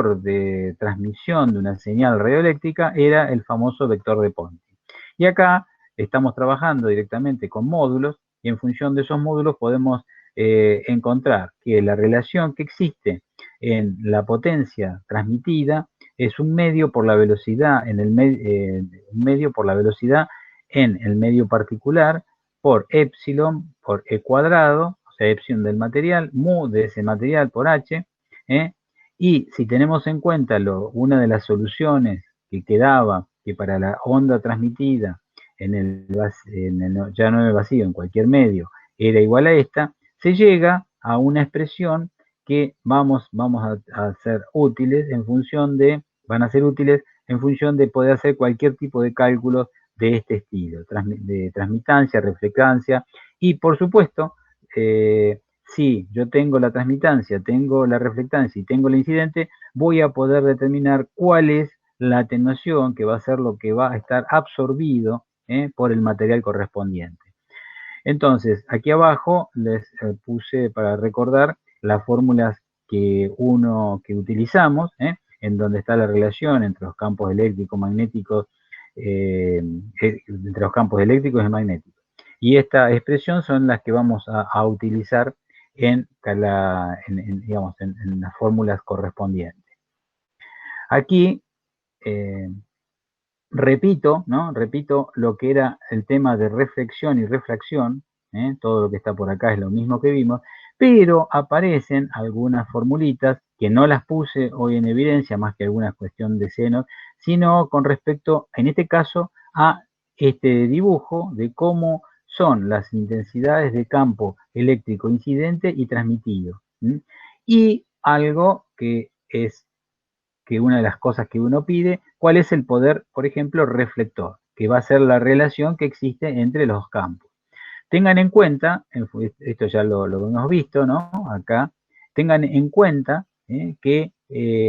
vector de transmisión de una señal radioeléctrica era el famoso vector de Ponti. Y acá estamos trabajando directamente con módulos y en función de esos módulos podemos encontrar que la relación que existe en la potencia transmitida es un medio por la velocidad en el medio particular por epsilon por e cuadrado, o sea, epsilon del material, mu de ese material por h, y si tenemos en cuenta una de las soluciones que quedaba, que para la onda transmitida en el ya no en el vacío, en cualquier medio, era igual a esta, se llega a una expresión que vamos a ser útiles en función de, van a ser útiles en función de poder hacer cualquier tipo de cálculo de este estilo, de transmitancia, reflectancia, y por supuesto, si yo tengo la transmitancia, tengo la reflectancia y tengo el incidente, voy a poder determinar cuál es la atenuación, que va a ser lo que va a estar absorbido por el material correspondiente. Entonces, aquí abajo les puse para recordar las fórmulas que utilizamos, en donde está la relación entre los campos eléctricos, magnéticos, entre los campos eléctricos y magnéticos. Y esta expresión son las que vamos a utilizar en las fórmulas correspondientes. Aquí repito lo que era el tema de reflexión y refracción, todo lo que está por acá es lo mismo que vimos, pero aparecen algunas formulitas que no las puse hoy en evidencia, más que alguna cuestión de senos, sino con respecto, en este caso, a este dibujo de cómo son las intensidades de campo eléctrico incidente y transmitido. Y algo que es que una de las cosas que uno pide, cuál es el poder, por ejemplo, reflector, que va a ser la relación que existe entre los campos. Tengan en cuenta, esto ya lo hemos visto, ¿no? Acá, tengan en cuenta que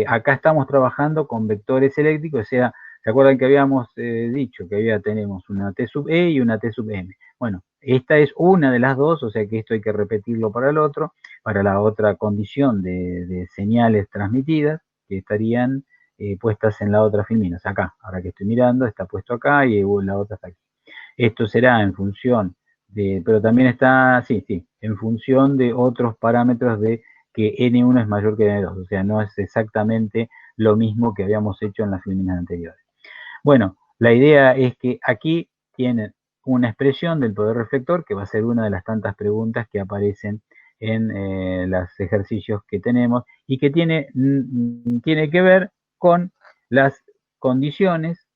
acá estamos trabajando con vectores eléctricos, o sea, ¿se acuerdan que habíamos dicho que tenemos una T sub E y una T sub M? Bueno, esta es una de las dos, o sea que esto hay que repetirlo para el otro, para la otra condición de señales transmitidas, que estarían puestas en la otra filmina. Acá, ahora que estoy mirando, está puesto acá y la otra está aquí. Esto será en función pero también está, sí, en función de otros parámetros de que N1 es mayor que N2, o sea, no es exactamente lo mismo que habíamos hecho en las filminas anteriores. Bueno, la idea es que aquí tienen una expresión del poder reflector, que va a ser una de las tantas preguntas que aparecen en los ejercicios que tenemos, y que tiene que ver con las condiciones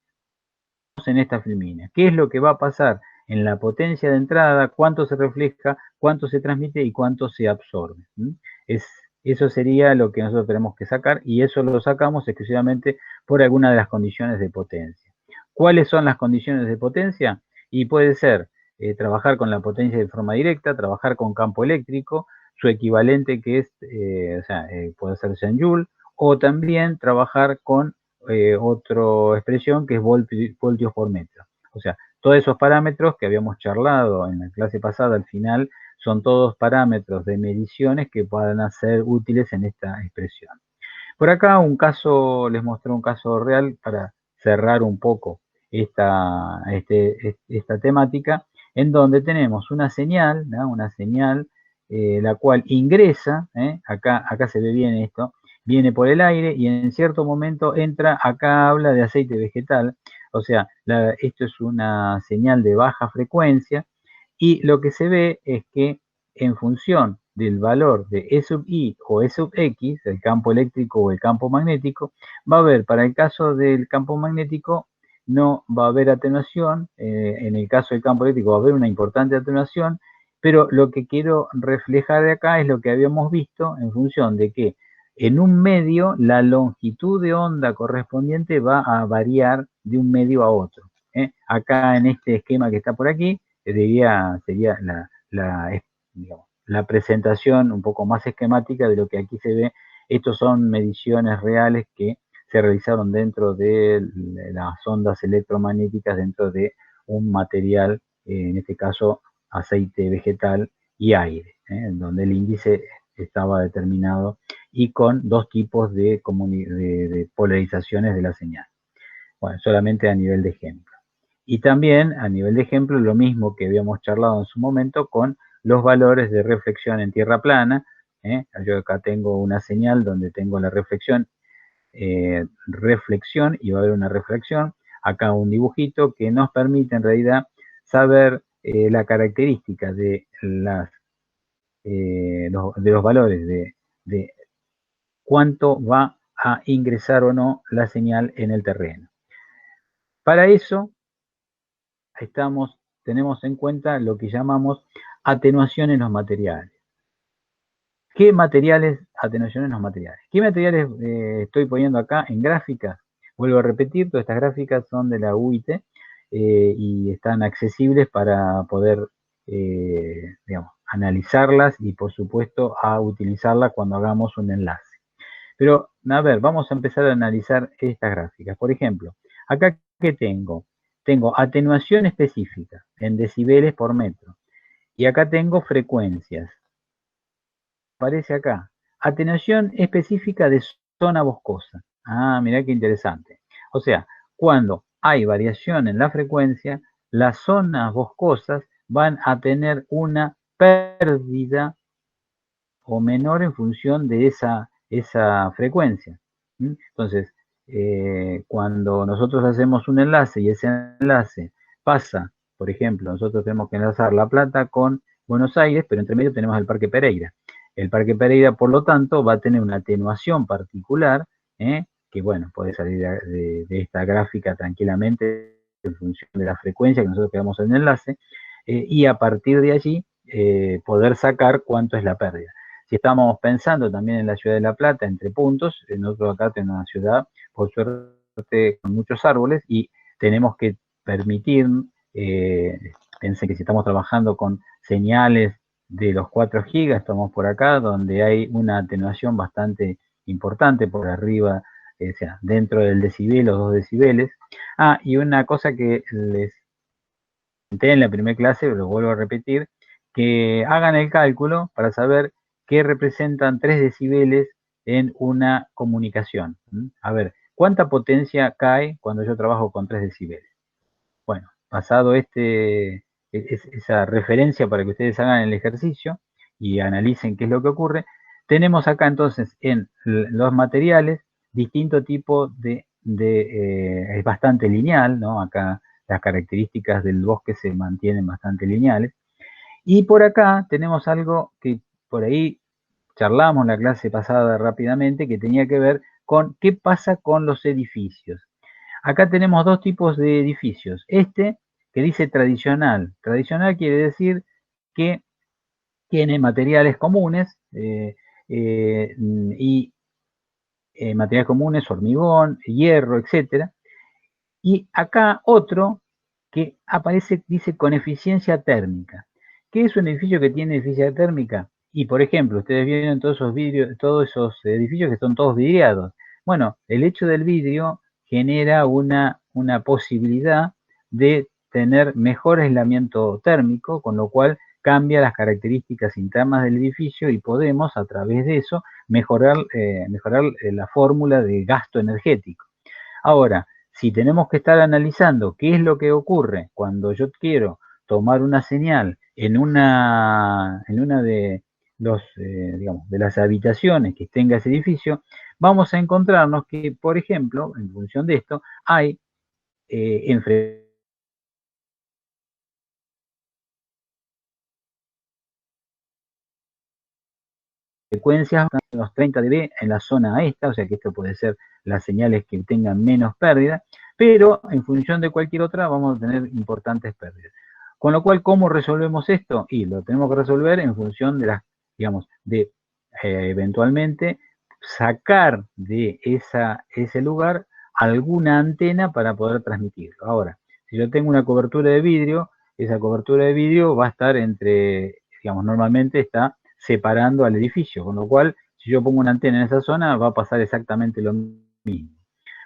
en esta filmina. ¿Qué es lo que va a pasar en la potencia de entrada? ¿Cuánto se refleja? ¿Cuánto se transmite? ¿Y cuánto se absorbe? Eso sería lo que nosotros tenemos que sacar, y eso lo sacamos exclusivamente por alguna de las condiciones de potencia. ¿Cuáles son las condiciones de potencia? Y puede ser trabajar con la potencia de forma directa, trabajar con campo eléctrico, su equivalente que es, puede ser en Joule, o también trabajar con otra expresión que es voltios por metro. O sea, todos esos parámetros que habíamos charlado en la clase pasada al final son todos parámetros de mediciones que puedan ser útiles en esta expresión. Por acá les mostré un caso real para cerrar un poco esta temática, en donde tenemos una señal, ¿no? Una señal la cual ingresa, acá se ve bien esto, viene por el aire y en cierto momento entra, acá habla de aceite vegetal, o sea, esto es una señal de baja frecuencia, y lo que se ve es que en función del valor de E sub I o E sub X, el campo eléctrico o el campo magnético, va a haber, para el caso del campo magnético, no va a haber atenuación, en el caso del campo eléctrico va a haber una importante atenuación, pero lo que quiero reflejar de acá es lo que habíamos visto en función de que en un medio la longitud de onda correspondiente va a variar de un medio a otro. Acá en este esquema que está por aquí, sería la presentación un poco más esquemática de lo que aquí se ve. Estos son mediciones reales que se realizaron dentro de las ondas electromagnéticas dentro de un material, en este caso aceite vegetal y aire, donde el índice estaba determinado y con dos tipos de polarizaciones de la señal. Bueno, solamente a nivel de ejemplo. Y también a nivel de ejemplo, lo mismo que habíamos charlado en su momento con los valores de reflexión en tierra plana. Yo acá tengo una señal donde tengo la reflexión y va a haber una reflexión. Acá un dibujito que nos permite en realidad saber la característica de los valores de cuánto va a ingresar o no la señal en el terreno. Para eso tenemos en cuenta lo que llamamos atenuación en los materiales. ¿Qué materiales? Atenuación en los materiales. ¿Qué materiales estoy poniendo acá en gráficas? Vuelvo a repetir, todas estas gráficas son de la UIT y están accesibles para poder, analizarlas y por supuesto a utilizarlas cuando hagamos un enlace. Pero, a ver, vamos a empezar a analizar estas gráficas. Por ejemplo, acá, ¿qué tengo? Tengo atenuación específica en decibeles por metro. Y acá tengo frecuencias. Aparece acá. Atenuación específica de zona boscosa. Ah, mirá qué interesante. O sea, cuando hay variación en la frecuencia, las zonas boscosas van a tener una pérdida o menor en función de esa frecuencia. Entonces, cuando nosotros hacemos un enlace y ese enlace pasa, por ejemplo, nosotros tenemos que enlazar La Plata con Buenos Aires, pero entre medio tenemos el Parque Pereira. El Parque Pereira, por lo tanto, va a tener una atenuación particular, que bueno, puede salir de esta gráfica tranquilamente en función de la frecuencia que nosotros queramos en el enlace, y a partir de allí poder sacar cuánto es la pérdida. Si estamos pensando también en la ciudad de La Plata, entre puntos, nosotros acá tenemos una ciudad, por suerte, con muchos árboles y tenemos que permitir, pensé que si estamos trabajando con señales de los 4 gigas, estamos por acá, donde hay una atenuación bastante importante por arriba, o sea, dentro del decibel o 2 decibeles. Ah, y una cosa que les comenté en la primera clase, lo vuelvo a repetir, que hagan el cálculo para saber qué representan 3 decibeles en una comunicación. A ver, ¿cuánta potencia cae cuando yo trabajo con 3 decibeles? Bueno, pasado este esa referencia para que ustedes hagan el ejercicio y analicen qué es lo que ocurre. Tenemos acá entonces en los materiales distinto tipo es bastante lineal, ¿no? Acá las características del bosque se mantienen bastante lineales. Y por acá tenemos algo que por ahí charlamos en la clase pasada rápidamente, que tenía que ver con qué pasa con los edificios. Acá tenemos dos tipos de edificios. Este que dice tradicional. Tradicional quiere decir que tiene materiales comunes y materiales comunes, hormigón, hierro, etcétera. Y acá otro que aparece, dice con eficiencia térmica. ¿Qué es un edificio que tiene eficiencia térmica? Y por ejemplo, ustedes vieron todos esos vidrios, todos esos edificios que son todos vidriados. Bueno, el hecho del vidrio genera una posibilidad de tener mejor aislamiento térmico, con lo cual cambia las características internas del edificio y podemos a través de eso mejorar la fórmula de gasto energético. Ahora, si tenemos que estar analizando qué es lo que ocurre cuando yo quiero tomar una señal en una de digamos, de las habitaciones que tenga ese edificio, vamos a encontrarnos que, por ejemplo, en función de esto, hay en frecuencias unos 30 dB en la zona esta, o sea que esto puede ser las señales que tengan menos pérdida, pero en función de cualquier otra vamos a tener importantes pérdidas. Con lo cual, ¿cómo resolvemos esto? Y lo tenemos que resolver en función de las, digamos, de eventualmente sacar de ese lugar alguna antena para poder transmitirlo. Ahora, si yo tengo una cobertura de vidrio, esa cobertura de vidrio va a estar entre, digamos, normalmente está separando al edificio, con lo cual, si yo pongo una antena en esa zona, va a pasar exactamente lo mismo.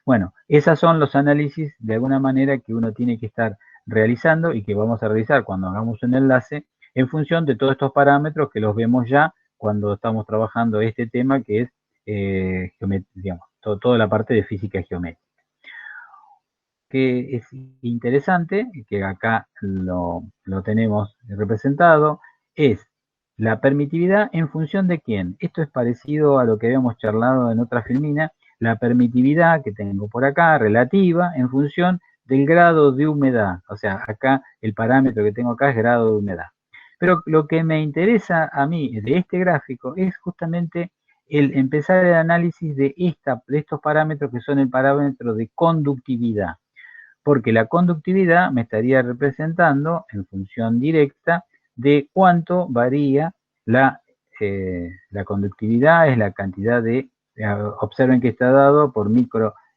Bueno, esos son los análisis de alguna manera que uno tiene que estar realizando y que vamos a realizar cuando hagamos un enlace en función de todos estos parámetros que los vemos ya cuando estamos trabajando este tema que es, digamos, toda la parte de física geométrica. Que es interesante, que acá lo tenemos representado, es la permitividad en función de quién. Esto es parecido a lo que habíamos charlado en otra filmina, la permitividad que tengo por acá, relativa, en función del grado de humedad. O sea, acá el parámetro que tengo acá es grado de humedad. Pero lo que me interesa a mí de este gráfico es justamente el empezar el análisis de estos parámetros que son el parámetro de conductividad. Porque la conductividad me estaría representando en función directa de cuánto varía la conductividad, es la cantidad de, observen que está dado por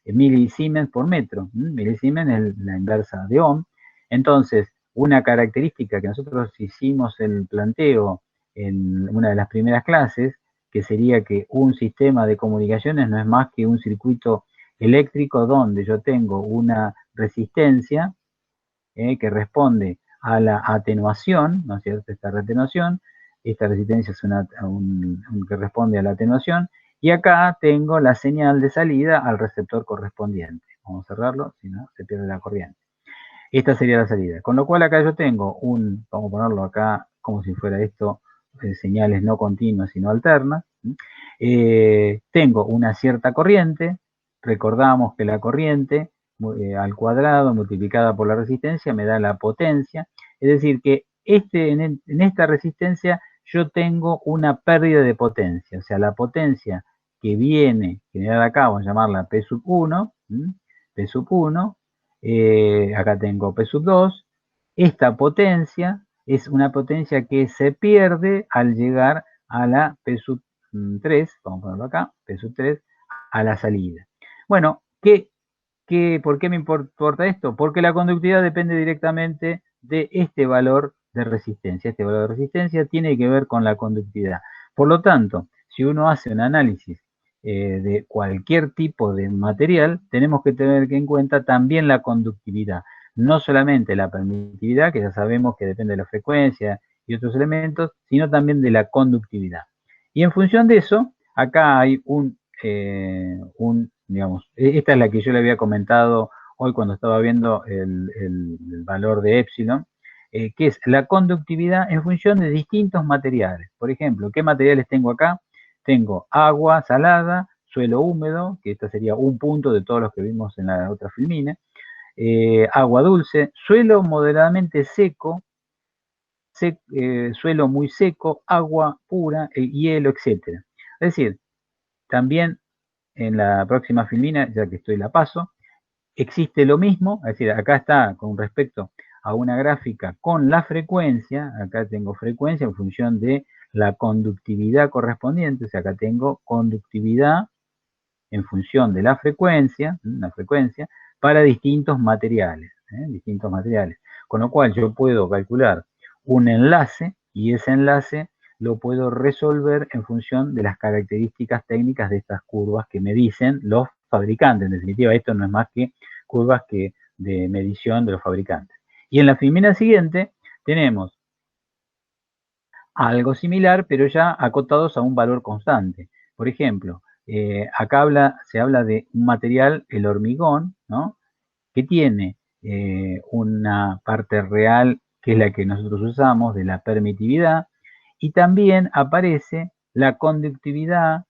milisiemens por metro. Milisiemens es la inversa de ohm. Entonces, una característica que nosotros hicimos el planteo en una de las primeras clases, que sería que un sistema de comunicaciones no es más que un circuito eléctrico donde yo tengo una resistencia que responde a la atenuación, ¿no es cierto? Esta resistencia es que responde a la atenuación, y acá tengo la señal de salida al receptor correspondiente. Vamos a cerrarlo, si no se pierde la corriente. Esta sería la salida. Con lo cual acá yo tengo vamos a ponerlo acá como si fuera esto, señales no continuas sino alternas. Tengo una cierta corriente, recordamos que la corriente al cuadrado multiplicada por la resistencia me da la potencia, es decir que en esta resistencia yo tengo una pérdida de potencia, o sea la potencia que viene generada acá, vamos a llamarla P sub 1, P sub 1, acá tengo P sub 2, esta potencia es una potencia que se pierde al llegar a la P sub 3, vamos a ponerlo acá, P sub 3, a la salida. Bueno, ¿por qué me importa esto? Porque la conductividad depende directamente de este valor de resistencia. Este valor de resistencia tiene que ver con la conductividad. Por lo tanto, si uno hace un análisis de cualquier tipo de material, tenemos que tener en cuenta también la conductividad. No solamente la permitividad, que ya sabemos que depende de la frecuencia y otros elementos, sino también de la conductividad. Y en función de eso, acá hay digamos, esta es la que yo le había comentado hoy cuando estaba viendo el valor de epsilon. que es la conductividad en función de distintos materiales. Por ejemplo, ¿qué materiales tengo acá? Tengo agua salada, suelo húmedo, que esto sería un punto de todos los que vimos en la otra filmina, agua dulce, suelo moderadamente seco, suelo muy seco, agua pura, hielo, etc. Es decir, también en la próxima filmina, ya que estoy la paso, existe lo mismo, es decir, acá está con respecto a una gráfica con la frecuencia, acá tengo frecuencia en función de la conductividad correspondiente, o sea, acá tengo conductividad en función de la frecuencia para distintos materiales, con lo cual yo puedo calcular un enlace y ese enlace lo puedo resolver en función de las características técnicas de estas curvas que me dicen los fabricantes. En definitiva, esto no es más que curvas de medición de los fabricantes. Y en la filmina siguiente tenemos algo similar, pero ya acotados a un valor constante. Por ejemplo, acá se habla de un material, el hormigón, ¿no? Que tiene una parte real, que es la que nosotros usamos, de la permitividad, y también aparece la conductividad,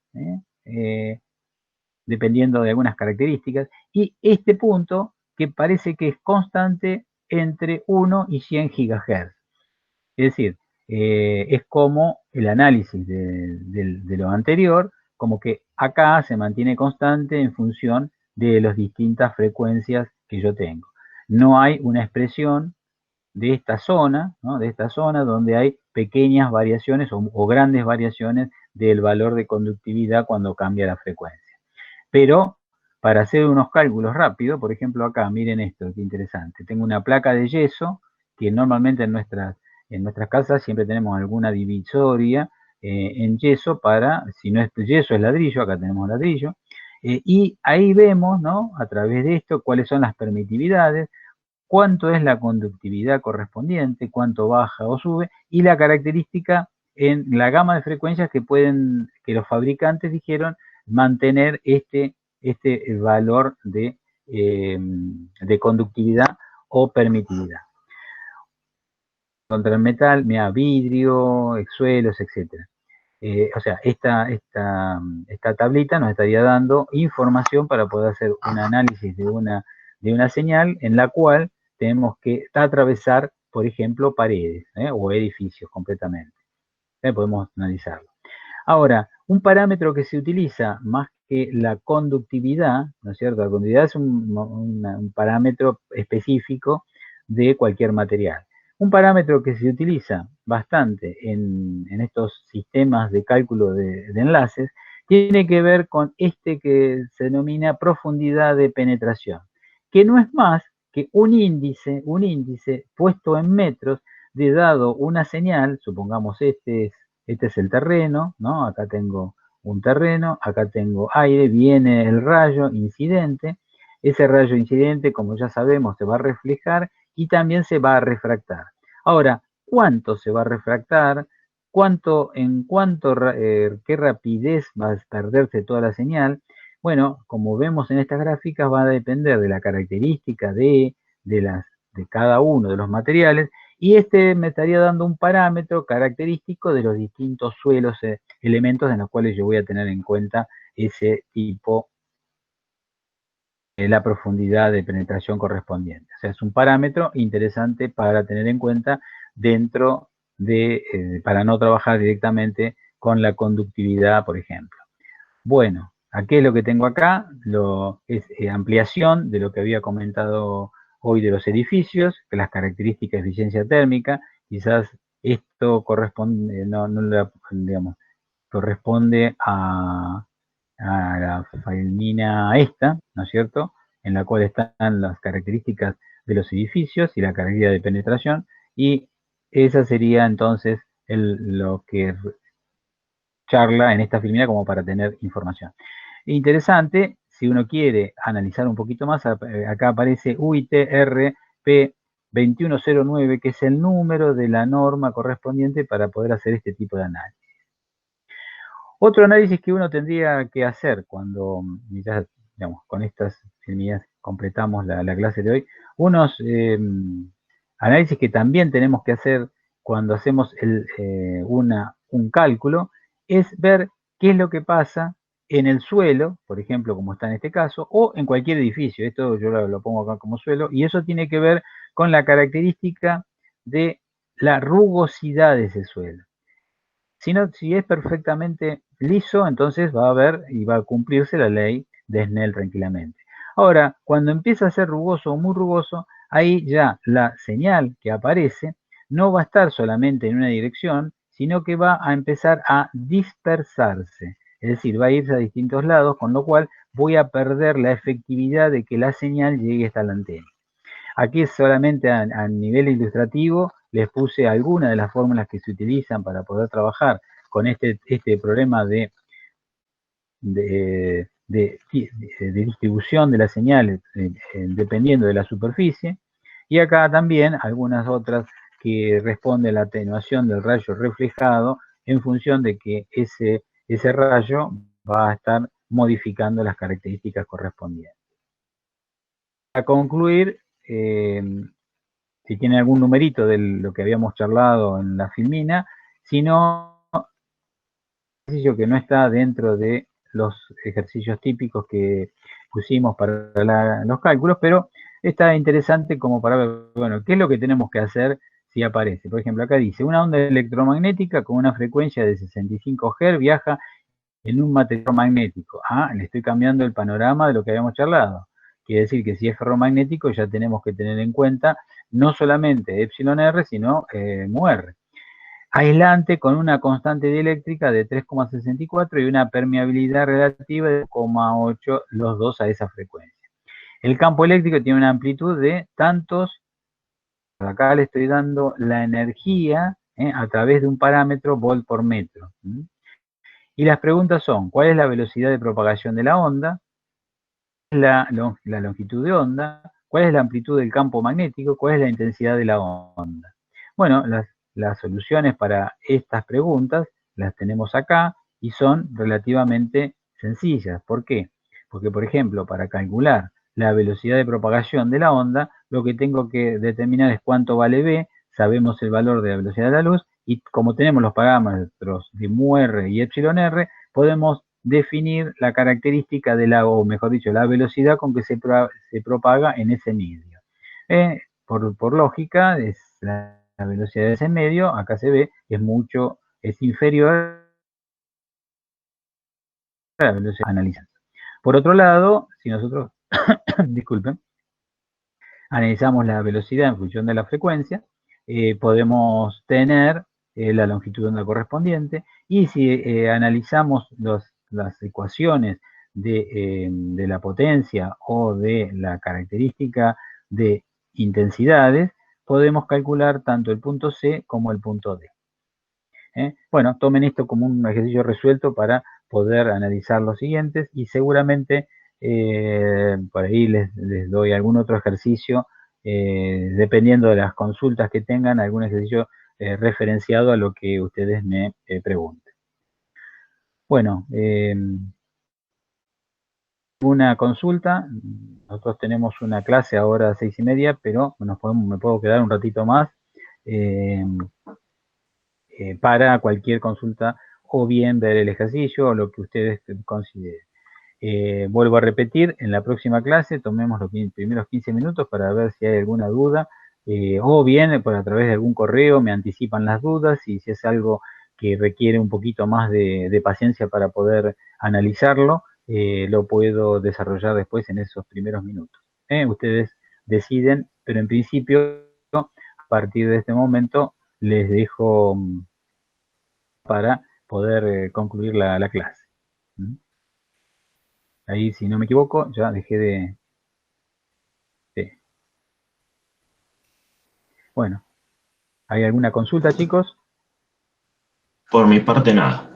dependiendo de algunas características, y este punto que parece que es constante entre 1 y 100 GHz. Es decir, es como el análisis de lo anterior, como que acá se mantiene constante en función de las distintas frecuencias que yo tengo. No hay una expresión de esta zona, ¿no? De esta zona donde hay pequeñas variaciones o grandes variaciones del valor de conductividad cuando cambia la frecuencia. Pero para hacer unos cálculos rápidos, por ejemplo acá, miren esto, qué interesante. Tengo una placa de yeso que normalmente en nuestras casas siempre tenemos alguna divisoria en yeso para, si no es yeso es ladrillo, acá tenemos ladrillo, y ahí vemos, ¿no? A través de esto, cuáles son las permitividades, cuánto es la conductividad correspondiente, cuánto baja o sube, y la característica en la gama de frecuencias que los fabricantes dijeron mantener este valor de conductividad o permitividad. Contra el metal, mira, vidrio, suelos, etc. O sea, esta tablita nos estaría dando información para poder hacer un análisis de una señal en la cual tenemos que atravesar, por ejemplo, paredes o edificios completamente. Podemos analizarlo. Ahora, un parámetro que se utiliza más que la conductividad, ¿no es cierto? La conductividad es un parámetro específico de cualquier material. Un parámetro que se utiliza bastante en estos sistemas de cálculo de enlaces tiene que ver con este que se denomina profundidad de penetración, que no es más que un índice puesto en metros de dado una señal, supongamos este es el terreno, ¿no? Acá tengo un terreno, acá tengo aire, viene el rayo incidente, ese rayo incidente, como ya sabemos, se va a reflejar y también se va a refractar. Ahora, ¿cuánto se va a refractar? ¿Qué rapidez va a perderse toda la señal? Bueno, como vemos en estas gráficas, va a depender de la característica de cada uno de los materiales, y me estaría dando un parámetro característico de los distintos suelos, elementos en los cuales yo voy a tener en cuenta ese tipo, la profundidad de penetración correspondiente. O sea, es un parámetro interesante para tener en cuenta dentro para no trabajar directamente con la conductividad, por ejemplo. Bueno, ¿qué es lo que tengo acá? Es ampliación de lo que había comentado hoy de los edificios, que las características de eficiencia térmica, quizás esto corresponde, corresponde a la filmina esta, ¿no es cierto?, en la cual están las características de los edificios y la característica de penetración, y esa sería entonces lo que charla en esta filmina como para tener información. Interesante, si uno quiere analizar un poquito más, acá aparece UIT-RP 2109, que es el número de la norma correspondiente para poder hacer este tipo de análisis. Otro análisis que uno tendría que hacer cuando, ya, digamos, con estas filminas completamos la clase de hoy, unos análisis que también tenemos que hacer cuando hacemos un cálculo, es ver qué es lo que pasa en el suelo, por ejemplo, como está en este caso, o en cualquier edificio. Esto yo lo pongo acá como suelo, y eso tiene que ver con la característica de la rugosidad de ese suelo. Si es perfectamente liso, entonces va a haber y va a cumplirse la ley de Snell tranquilamente. Ahora, cuando empieza a ser rugoso o muy rugoso, ahí ya la señal que aparece no va a estar solamente en una dirección, sino que va a empezar a dispersarse. Es decir, va a irse a distintos lados, con lo cual voy a perder la efectividad de que la señal llegue hasta la antena. Aquí solamente a nivel ilustrativo les puse algunas de las fórmulas que se utilizan para poder trabajar con este problema de distribución de las señales dependiendo de la superficie. Y acá también algunas otras que responden a la atenuación del rayo reflejado en función de que ese rayo va a estar modificando las características correspondientes. Para concluir, si tiene algún numerito de lo que habíamos charlado en la filmina, si no, ejercicio que no está dentro de los ejercicios típicos que pusimos para los cálculos, pero está interesante como para ver, bueno, qué es lo que tenemos que hacer si aparece. Por ejemplo, acá dice, una onda electromagnética con una frecuencia de 65 Hz viaja en un material magnético. Le estoy cambiando el panorama de lo que habíamos charlado. Quiere decir que si es ferromagnético ya tenemos que tener en cuenta no solamente epsilon R, sino mu R. Aislante con una constante dieléctrica de 3,64 y una permeabilidad relativa de 0,8, los dos a esa frecuencia. El campo eléctrico tiene una amplitud de tantos, acá le estoy dando la energía a través de un parámetro volt por metro. Y las preguntas son, ¿cuál es la velocidad de propagación de la onda? La longitud de onda, cuál es la amplitud del campo magnético, cuál es la intensidad de la onda. Bueno, las soluciones para estas preguntas las tenemos acá y son relativamente sencillas. ¿Por qué? Porque, por ejemplo, para calcular la velocidad de propagación de la onda, lo que tengo que determinar es cuánto vale B, sabemos el valor de la velocidad de la luz, y como tenemos los parámetros de mu R y epsilon R, podemos definir la característica de o mejor dicho, la velocidad con que se propaga en ese medio. Por lógica, es la velocidad de ese medio, acá se ve, es inferior a la velocidad analizada. Por otro lado, si nosotros, disculpen, analizamos la velocidad en función de la frecuencia, podemos tener la longitud de onda correspondiente, y si analizamos las ecuaciones de la potencia o de la característica de intensidades, podemos calcular tanto el punto C como el punto D. Bueno, tomen esto como un ejercicio resuelto para poder analizar los siguientes, y seguramente por ahí les doy algún otro ejercicio, dependiendo de las consultas que tengan, algún ejercicio referenciado a lo que ustedes me pregunten. Bueno, una consulta, nosotros tenemos una clase ahora a 6:30, pero me puedo quedar un ratito más para cualquier consulta, o bien ver el ejercicio o lo que ustedes consideren. Vuelvo a repetir, en la próxima clase tomemos los primeros 15 minutos para ver si hay alguna duda, o bien a través de algún correo me anticipan las dudas, y si es algo que requiere un poquito más de paciencia para poder analizarlo, lo puedo desarrollar después en esos primeros minutos. Ustedes deciden, pero en principio, a partir de este momento, les dejo para poder concluir la clase. Ahí, si no me equivoco, ya dejé de... Bueno, ¿hay alguna consulta, chicos? Por mi parte, nada.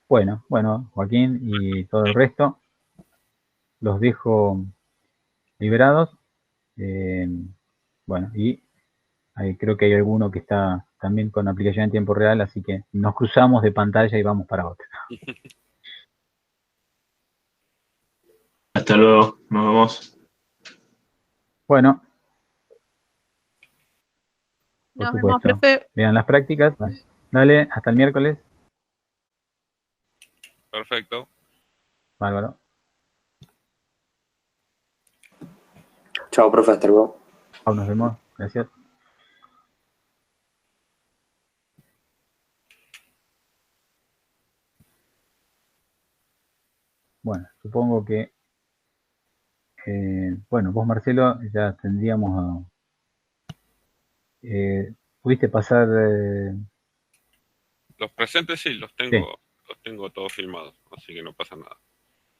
Bueno, Joaquín y todo el resto, los dejo liberados. Bueno, y creo que hay alguno que está también con aplicación en tiempo real, así que nos cruzamos de pantalla y vamos para otra. Hasta luego, nos vemos. Bueno, por Nos vemos, supuesto. profe. Vean las prácticas. Dale, hasta el miércoles. Perfecto. Bárbaro. Chao, profe, hasta luego. Chao, nos vemos. Gracias. Bueno, supongo que, bueno, vos, Marcelo, ya tendríamos ¿pudiste pasar? Los presentes sí, los tengo todos filmados, así que no pasa nada.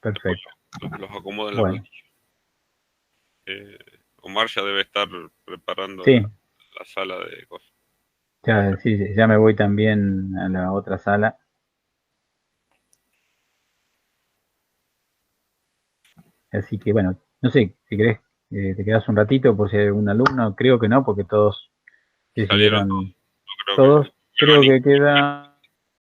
Perfecto. Los acomodo en la Bueno. planilla. Omar ya debe estar preparando Sí. la sala de cosas. Ya, sí, ya me voy también a la otra sala. Así que, bueno, no sé, si querés, te quedás un ratito por si hay algún alumno. Creo que no, porque todos Salieron decidieron. todos. No creo Todos, que- creo que queda